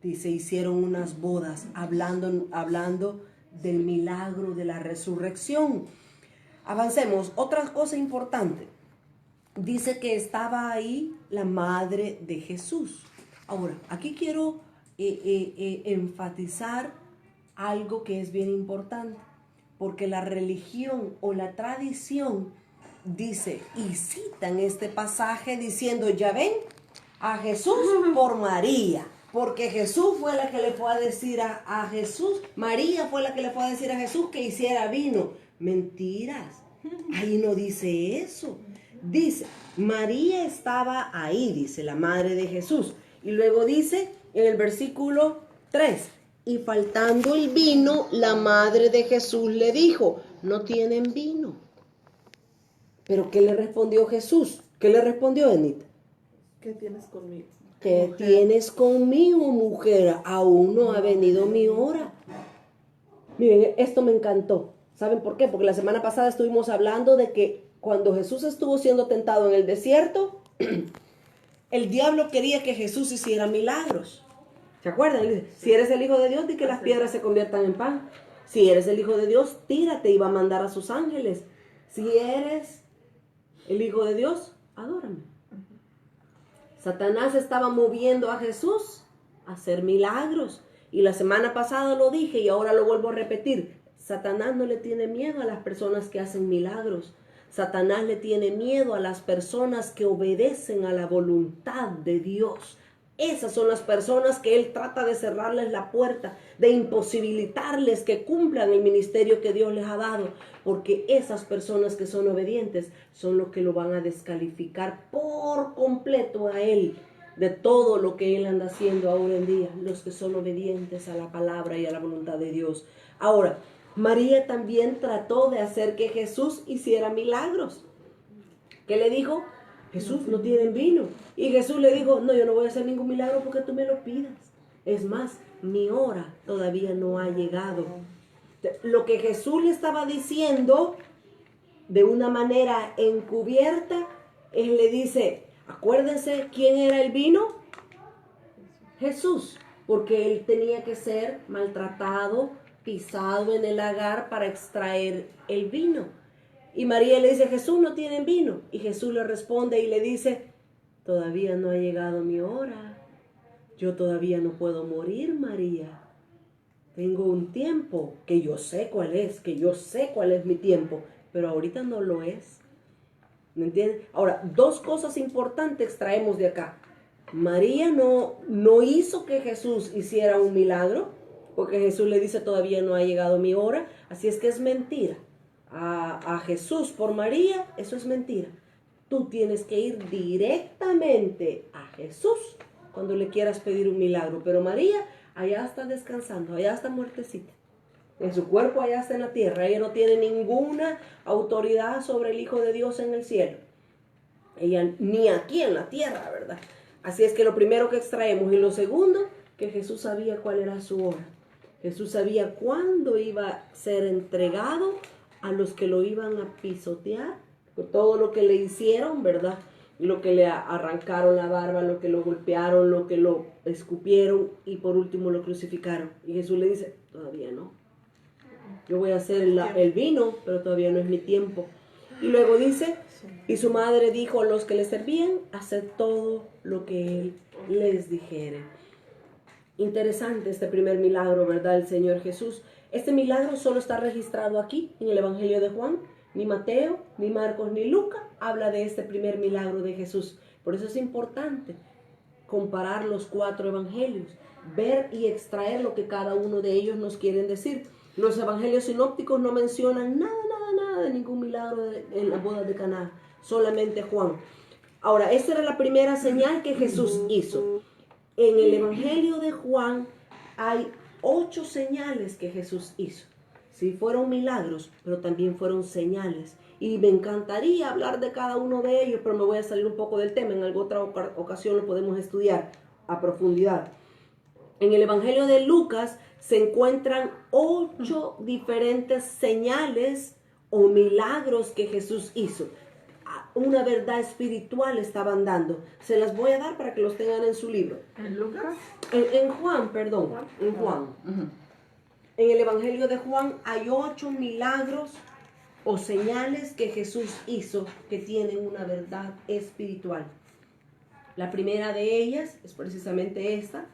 dice, hicieron unas bodas hablando del milagro de la resurrección. Avancemos. Otra cosa importante. Dice que estaba ahí la madre de Jesús. Ahora, aquí quiero enfatizar algo que es bien importante, porque la religión o la tradición dice y citan este pasaje diciendo, ya ven, a Jesús por María, porque Jesús fue la que le fue a decir a Jesús, María fue la que le fue a decir a Jesús que hiciera vino. Mentiras, ahí no dice eso. Dice, María estaba ahí, dice la madre de Jesús. Y luego dice en el versículo 3, y faltando el vino, la madre de Jesús le dijo, no tienen vino. Pero ¿qué le respondió Jesús? ¿Qué le respondió, Enita? ¿Qué tienes conmigo? ¿Qué tienes conmigo, mujer? Aún no ha venido mi hora. Miren, esto me encantó. ¿Saben por qué? Porque la semana pasada estuvimos hablando de que cuando Jesús estuvo siendo tentado en el desierto, el diablo quería que Jesús hiciera milagros. ¿Se acuerdan? Él dice, si eres el Hijo de Dios, di que las piedras se conviertan en pan. Si eres el Hijo de Dios, tírate y va a mandar a sus ángeles. Si eres el Hijo de Dios, adórame. Satanás estaba moviendo a Jesús a hacer milagros. Y la semana pasada lo dije y ahora lo vuelvo a repetir. Satanás no le tiene miedo a las personas que hacen milagros. Satanás le tiene miedo a las personas que obedecen a la voluntad de Dios. Esas son las personas que él trata de cerrarles la puerta, de imposibilitarles que cumplan el ministerio que Dios les ha dado, porque esas personas que son obedientes son los que lo van a descalificar por completo a él de todo lo que él anda haciendo ahora en día, los que son obedientes a la palabra y a la voluntad de Dios. Ahora, María también trató de hacer que Jesús hiciera milagros. ¿Qué le dijo? Jesús, no tienen vino. Y Jesús le dijo, no, yo no voy a hacer ningún milagro porque tú me lo pidas. Es más, mi hora todavía no ha llegado. Lo que Jesús le estaba diciendo de una manera encubierta, él le dice, acuérdense quién era el vino. Jesús. porque él tenía que ser maltratado, pisado en el lagar para extraer el vino. Y María le dice, Jesús, no tienen vino. Y Jesús le responde y le dice, todavía no ha llegado mi hora. Yo todavía no puedo morir, María. Tengo un tiempo que yo sé cuál es, mi tiempo, pero ahorita no lo es. ¿Me entiendes? Ahora, dos cosas importantes extraemos de acá. María no hizo que Jesús hiciera un milagro, porque Jesús le dice todavía no ha llegado mi hora, así es que es mentira. A Jesús por María, eso es mentira. Tú tienes que ir directamente a Jesús cuando le quieras pedir un milagro, pero María allá está descansando, allá está muertecita. En su cuerpo allá está en la tierra. Ella no tiene ninguna autoridad sobre el Hijo de Dios en el cielo. Ella ni aquí en la tierra, ¿verdad? Así es que lo primero que extraemos. Y lo segundo, que Jesús sabía cuál era su hora. Jesús sabía cuándo iba a ser entregado a los que lo iban a pisotear. Por todo lo que le hicieron, ¿verdad? Lo que le arrancaron la barba, lo que lo golpearon, lo que lo escupieron y por último lo crucificaron. Y Jesús le dice, todavía no. Yo voy a hacer el vino, pero todavía no es mi tiempo. Y luego dice, y su madre dijo a los que le servían, haced todo lo que él les dijere. Interesante este primer milagro, ¿verdad? El Señor Jesús. Este milagro solo está registrado aquí, en el Evangelio de Juan. Ni Mateo, ni Marcos, ni Lucas habla de este primer milagro de Jesús. Por eso es importante comparar los 4 evangelios, ver y extraer lo que cada uno de ellos nos quieren decir. Los evangelios sinópticos no mencionan nada de ningún milagro en la boda de Caná, solamente Juan. Ahora, esta era la primera señal que Jesús hizo. En el evangelio de Juan hay 8 señales que Jesús hizo. Sí, fueron milagros, pero también fueron señales. Y me encantaría hablar de cada uno de ellos, pero me voy a salir un poco del tema. En alguna otra ocasión lo podemos estudiar a profundidad. En el Evangelio de Lucas se encuentran 8 diferentes señales o milagros que Jesús hizo. Una verdad espiritual estaban dando. Se las voy a dar para que los tengan en su libro. ¿En Lucas? En Juan, perdón. En Juan. En el Evangelio de Juan hay 8 milagros o señales que Jesús hizo que tienen una verdad espiritual. La primera de ellas es precisamente esta.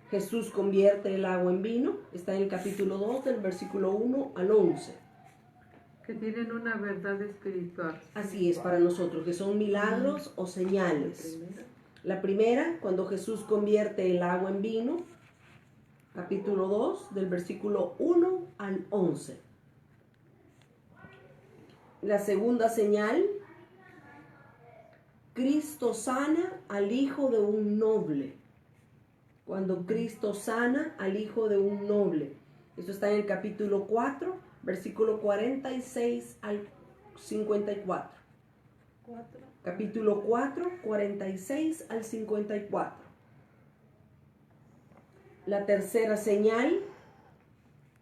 Jesús convierte el agua en vino. Está en el capítulo 2 del versículo 1 al 11. Que tienen una verdad espiritual. Así es para nosotros, que son milagros o señales. La primera, cuando Jesús convierte el agua en vino. Capítulo 2 del versículo 1 al 11. La segunda señal, Cristo sana al hijo de un noble. Cuando Cristo sana al hijo de un noble. Esto está en el capítulo 4, versículo 46 al 54. Capítulo 4, 46 al 54. La tercera señal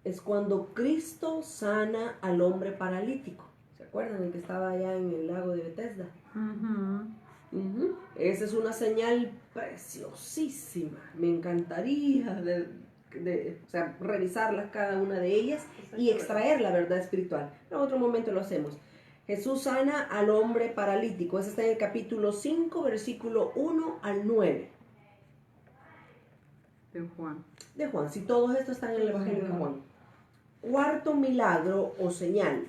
es cuando Cristo sana al hombre paralítico. ¿Se acuerdan? El que estaba allá en el lago de Bethesda. Esa es una señal preciosísima. Me encantaría revisarlas cada una de ellas y extraer la verdad espiritual. En otro momento lo hacemos. Jesús sana al hombre paralítico. Ese está en el capítulo 5, versículo 1 al 9. De Juan. Si todos estos están en el Evangelio de Juan. Cuarto milagro o señal.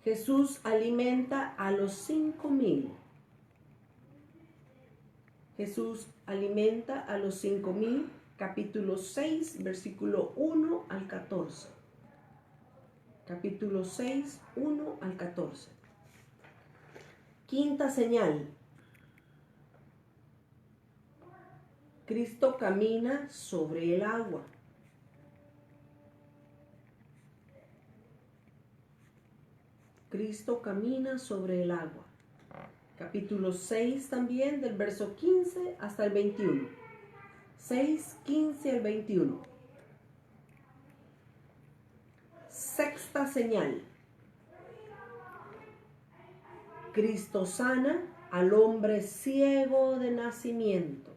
Jesús alimenta a los 5,000. Jesús alimenta a los 5,000. Capítulo 6, versículo 1 al 14. Capítulo 6, 1 al 14. Quinta señal. Cristo camina sobre el agua. Cristo camina sobre el agua. Capítulo 6 también, del verso 15 hasta el 21. 6, 15 al 21. Sexta señal. Cristo sana al hombre ciego de nacimiento.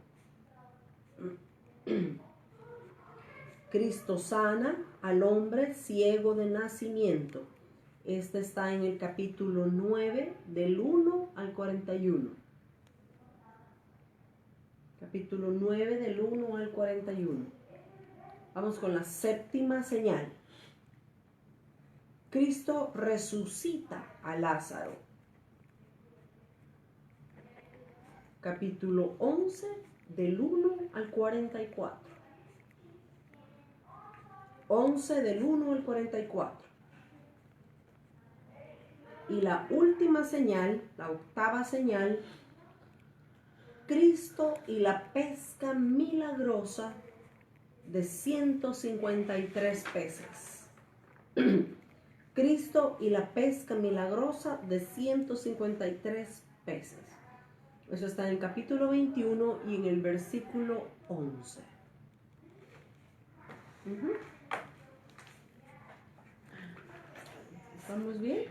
Cristo sana al hombre ciego de nacimiento. Este está en el capítulo 9, del 1 al 41. Capítulo 9, del 1 al 41. Vamos con la séptima señal. Cristo resucita a Lázaro. Capítulo 11, del 1 al 44. 11 del 1 al 44. Y la última señal, la octava señal, Cristo y la pesca milagrosa de 153 peces. Cristo y la pesca milagrosa de 153 peces. Eso está en el capítulo 21 y en el versículo 11. ¿Estamos bien?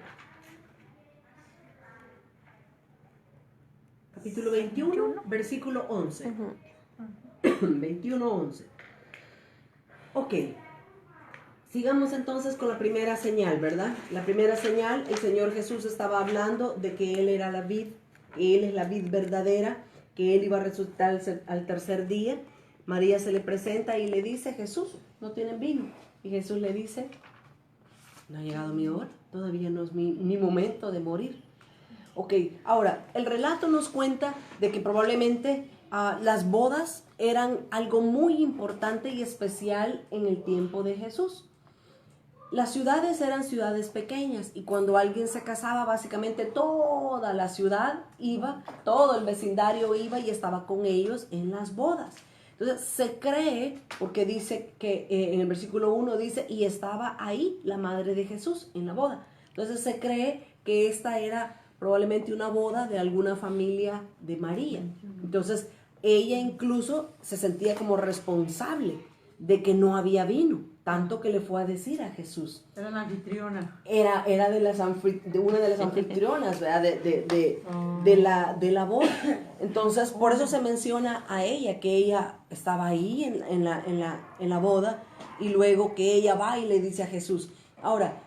Capítulo 21, versículo 11. 21, 11. Ok. Sigamos entonces con la primera señal, ¿verdad? La primera señal, el Señor Jesús estaba hablando de que Él era la vid, Él es la vid verdadera, que Él iba a resucitar al tercer día. María se le presenta y le dice, Jesús, no tienen vino. Y Jesús le dice, no ha llegado mi hora, todavía no es mi momento de morir. Ok, ahora, el relato nos cuenta de que probablemente las bodas eran algo muy importante y especial en el tiempo de Jesús. Las ciudades eran ciudades pequeñas y cuando alguien se casaba, básicamente toda la ciudad iba, todo el vecindario iba y estaba con ellos en las bodas. Entonces se cree, porque dice que en el versículo 1 dice, y estaba ahí la madre de Jesús en la boda. Entonces se cree que esta era probablemente una boda de alguna familia de María. Entonces ella incluso se sentía como responsable de que no había vino, tanto que le fue a decir a Jesús. Era la anfitriona. Era de una de las anfitrionas, ¿verdad? De la boda. Entonces, por eso se menciona a ella, que ella estaba ahí en la boda, y luego que ella va y le dice a Jesús. Ahora,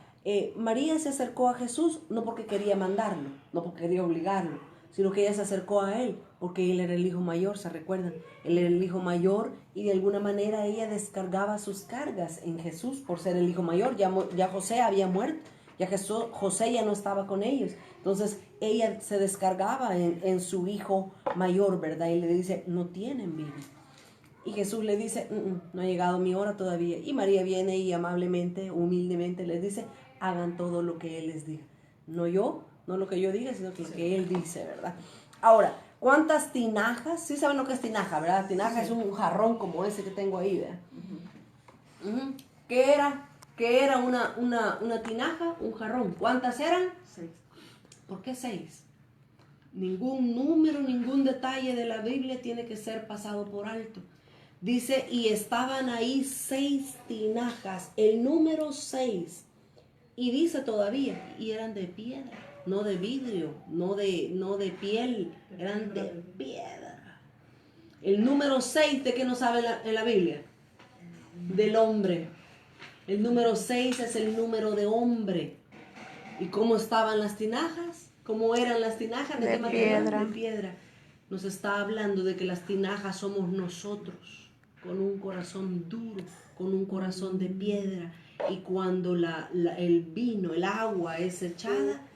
María se acercó a Jesús no porque quería mandarlo, no porque quería obligarlo, sino que ella se acercó a él porque él era el hijo mayor, ¿se recuerdan? Él era el hijo mayor y de alguna manera ella descargaba sus cargas en Jesús por ser el hijo mayor. Ya José había muerto, José ya no estaba con ellos. Entonces ella se descargaba en su hijo mayor, ¿verdad? Y le dice, no tienen vino. Y Jesús le dice, no ha llegado mi hora todavía. Y María viene y amablemente, humildemente les dice, hagan todo lo que Él les diga. No yo, no lo que yo diga, sino lo que Él dice, ¿verdad? Ahora, ¿cuántas tinajas? Sí saben lo que es tinaja, ¿verdad? Tinaja es un jarrón como ese que tengo ahí, ¿verdad? ¿Qué era una tinaja? Un jarrón. ¿Cuántas eran? 6. ¿Por qué 6? Ningún número, ningún detalle de la Biblia tiene que ser pasado por alto. Dice, y estaban ahí 6 tinajas, el número 6. Y dice todavía, y eran de piedra, no de vidrio, no de piel, eran de piedra. El número 6, ¿de qué nos sabe en la Biblia? Del hombre. El número 6 es el número de hombre. ¿Y cómo estaban las tinajas? ¿Cómo eran las tinajas? ¿De qué material? De piedra. Nos está hablando de que las tinajas somos nosotros, con un corazón duro, con un corazón de piedra. Y cuando el vino, el agua es echada,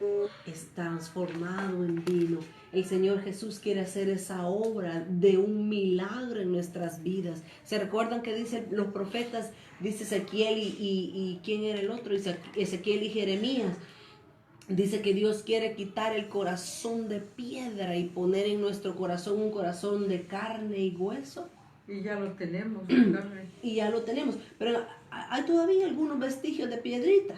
es transformado en vino. El Señor Jesús quiere hacer esa obra de un milagro en nuestras vidas. ¿Se recuerdan que dicen los profetas? Dice Ezequiel y ¿quién era el otro? Ezequiel y Jeremías. Dice que Dios quiere quitar el corazón de piedra y poner en nuestro corazón un corazón de carne y hueso. Y ya lo tenemos. Y ya lo tenemos. Pero hay todavía algunos vestigios de piedrita.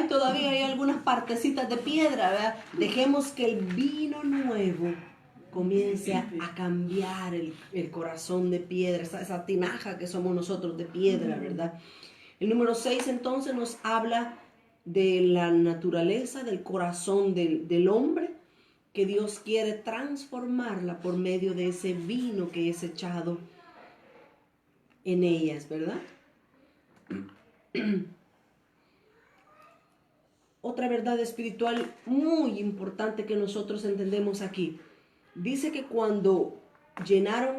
Todavía hay algunas partecitas de piedra, ¿verdad? Dejemos que el vino nuevo comience a cambiar el corazón de piedra, esa tinaja que somos nosotros de piedra, ¿verdad? El número 6 entonces nos habla de la naturaleza, del corazón del hombre, que Dios quiere transformarla por medio de ese vino que es echado en ellas, ¿verdad? Otra verdad espiritual muy importante que nosotros entendemos aquí. Dice que cuando llenaron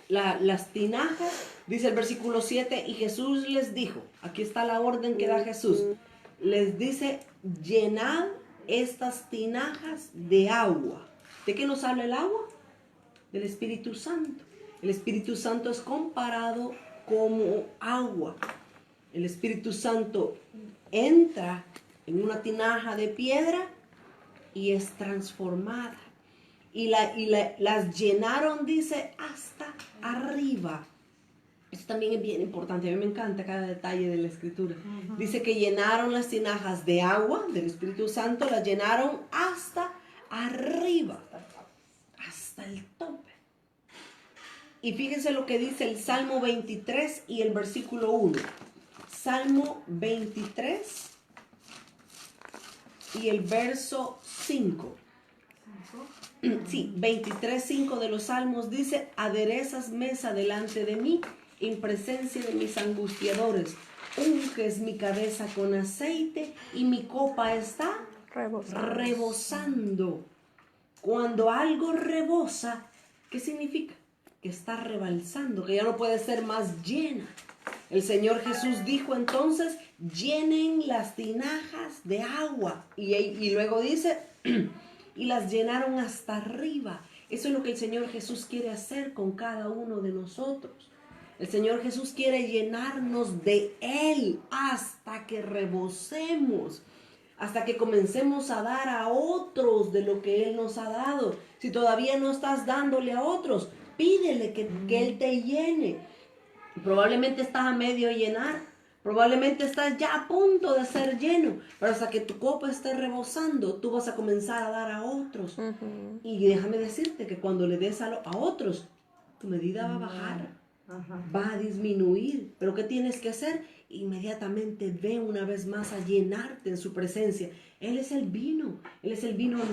las tinajas, dice el versículo 7, y Jesús les dijo, aquí está la orden que da Jesús, les dice, llenad estas tinajas de agua. ¿De qué nos habla el agua? Del Espíritu Santo. El Espíritu Santo es comparado como agua. El Espíritu Santo entra en una tinaja de piedra y es transformada. Y las llenaron, dice, hasta arriba. Esto también es bien importante. A mí me encanta cada detalle de la Escritura. Dice que llenaron las tinajas de agua, del Espíritu Santo, las llenaron hasta arriba, hasta el tope. Y fíjense lo que dice el Salmo 23 y el versículo 1. Salmo 23 y el verso 5. Sí, 23:5 de los Salmos dice, aderezas mesa delante de mí, en presencia de mis angustiadores. Unges mi cabeza con aceite y mi copa está rebosando. Cuando algo rebosa, ¿qué significa? Que está rebalsando, que ya no puede ser más llena. El Señor Jesús dijo entonces, llenen las tinajas de agua. Y luego dice, y las llenaron hasta arriba. Eso es lo que el Señor Jesús quiere hacer con cada uno de nosotros. El Señor Jesús quiere llenarnos de Él hasta que rebosemos, hasta que comencemos a dar a otros de lo que Él nos ha dado. Si todavía no estás dándole a otros, pídele que Él te llene. Probablemente estás a medio llenar, probablemente estás ya a punto de ser lleno, pero hasta que tu copa esté rebosando, tú vas a comenzar a dar a otros. Y déjame decirte que cuando le des a otros, tu medida va a bajar. Va a disminuir, pero ¿qué tienes que hacer? Inmediatamente ve una vez más a llenarte en su presencia. Él es el vino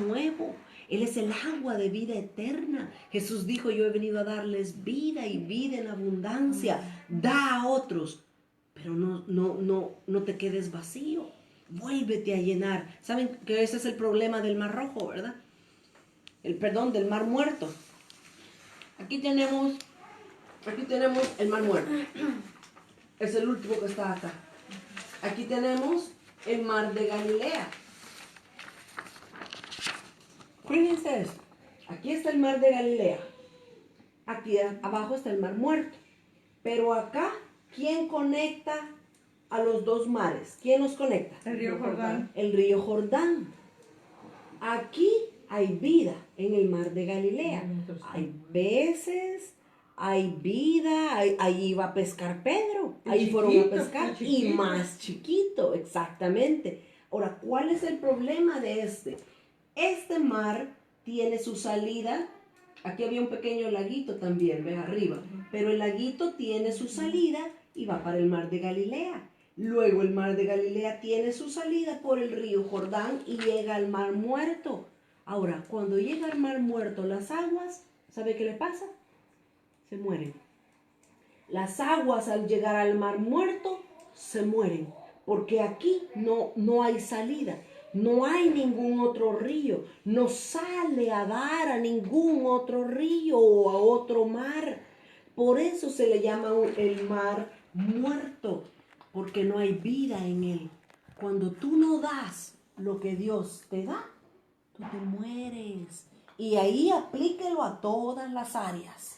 nuevo, Él es el agua de vida eterna. Jesús dijo, yo he venido a darles vida y vida en abundancia. Da a otros, pero no te quedes vacío, vuélvete a llenar. ¿Saben que ese es el problema del Mar Rojo, verdad? Del Mar Muerto. Aquí tenemos el Mar Muerto. Es el último que está acá. Aquí tenemos el Mar de Galilea. Fíjense esto. Aquí está el Mar de Galilea. Aquí abajo está el Mar Muerto. Pero acá, ¿quién conecta a los dos mares? ¿Quién los conecta? El río Jordán. El río Jordán. Aquí hay vida en el Mar de Galilea. Hay peces, hay vida, ahí iba a pescar Pedro, ahí fueron a pescar, y más chiquito, exactamente. Ahora, ¿cuál es el problema de este? Este mar tiene su salida, aquí había un pequeño laguito también, ve arriba, pero el laguito tiene su salida y va para el Mar de Galilea. Luego el Mar de Galilea tiene su salida por el río Jordán y llega al Mar Muerto. Ahora, cuando llega al Mar Muerto, las aguas, ¿sabe qué le pasa? Se mueren. Las aguas al llegar al Mar Muerto se mueren, porque aquí no hay salida, no hay ningún otro río, no sale a dar a ningún otro río o a otro mar. Por eso se le llama el Mar Muerto, porque no hay vida en él. Cuando tú no das lo que Dios te da, tú te mueres. Y ahí aplíquelo a todas las áreas.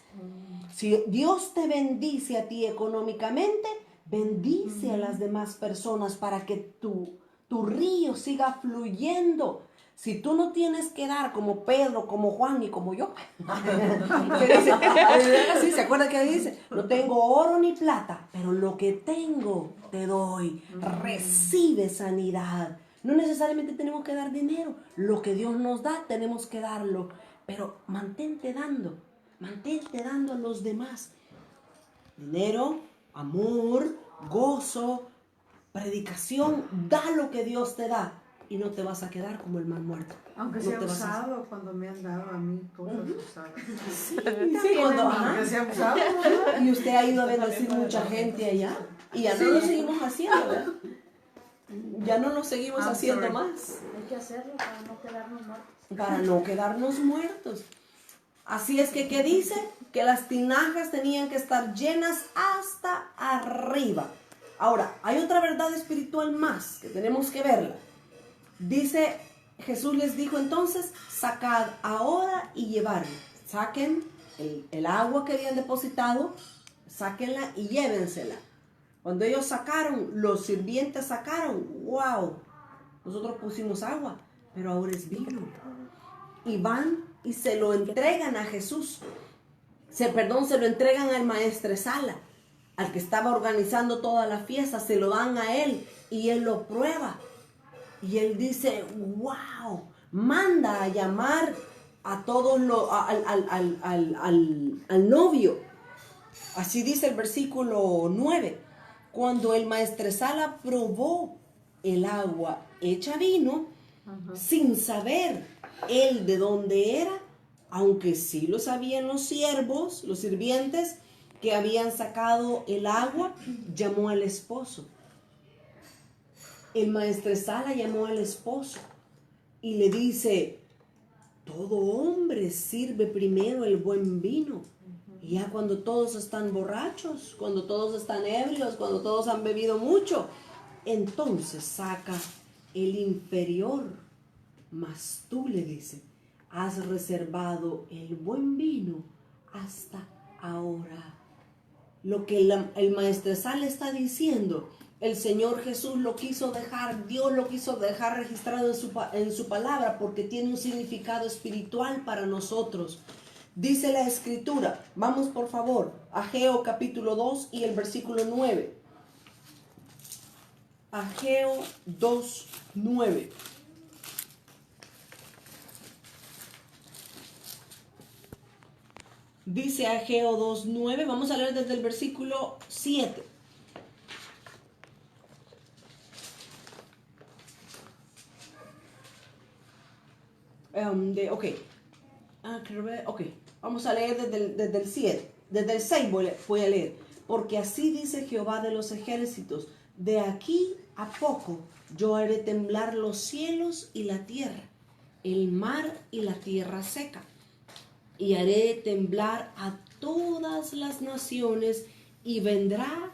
Si Dios te bendice a ti económicamente, bendice a las demás personas para que tu río siga fluyendo. Si tú no tienes que dar como Pedro, como Juan y como yo, ¿sí? ¿Se acuerda que dice? No tengo oro ni plata, pero lo que tengo te doy. Recibe sanidad. No necesariamente tenemos que dar dinero. Lo que Dios nos da, tenemos que darlo. Pero mantente dando a los demás. Dinero, amor, gozo, predicación, da lo que Dios te da. y no te vas a quedar como el mar muerto. Aunque No sea te vas a- usado, cuando me han dado a mí cosas usadas. Sí, cuando, ajá. Aunque sea usado, ¿verdad? Y usted ha ido a bendecir mucha gente allá y ya no lo seguimos haciendo, ¿verdad? Ya no lo seguimos I'm haciendo sorry. más Hay que hacerlo para no quedarnos muertos. para no quedarnos muertos. Así es que, ¿qué dice? Que las tinajas tenían que estar llenas hasta arriba. Ahora, hay otra verdad espiritual más que tenemos que verla. Dice, Jesús les dijo entonces, sacad ahora y llevarla. Saquen el agua que habían depositado, sáquenla y llévensela. Cuando ellos sacaron, los sirvientes sacaron, wow, nosotros pusimos agua, pero ahora es vino. Y van y se lo entregan a Jesús. Se lo entregan al maestresala, al que estaba organizando toda la fiesta, se lo dan a él y él lo prueba. Y él dice, wow, manda a llamar a todos al novio. Así dice el versículo 9. Cuando el maestresala probó el agua hecha vino, sin saber él de dónde era, aunque sí lo sabían los siervos, los sirvientes que habían sacado el agua, llamó al esposo. El maestresala llamó al esposo y le dice, todo hombre sirve primero el buen vino. Y ya cuando todos están borrachos, cuando todos están ebrios, cuando todos han bebido mucho, entonces saca el inferior. Mas tú, le dice, has reservado el buen vino hasta ahora. Lo que el maestresala está diciendo, el Señor Jesús lo quiso dejar, Dios lo quiso dejar registrado en su palabra porque tiene un significado espiritual para nosotros. Dice la Escritura, vamos por favor, Ageo capítulo 2 y el versículo 9. Ageo 2, 9. Dice Ageo 2, 9, vamos a leer desde el versículo 7. Ok, vamos a leer desde el 7, desde el 6 voy a leer. Porque así dice Jehová de los ejércitos, de aquí a poco yo haré temblar los cielos y la tierra, el mar y la tierra seca, y haré temblar a todas las naciones, y vendrá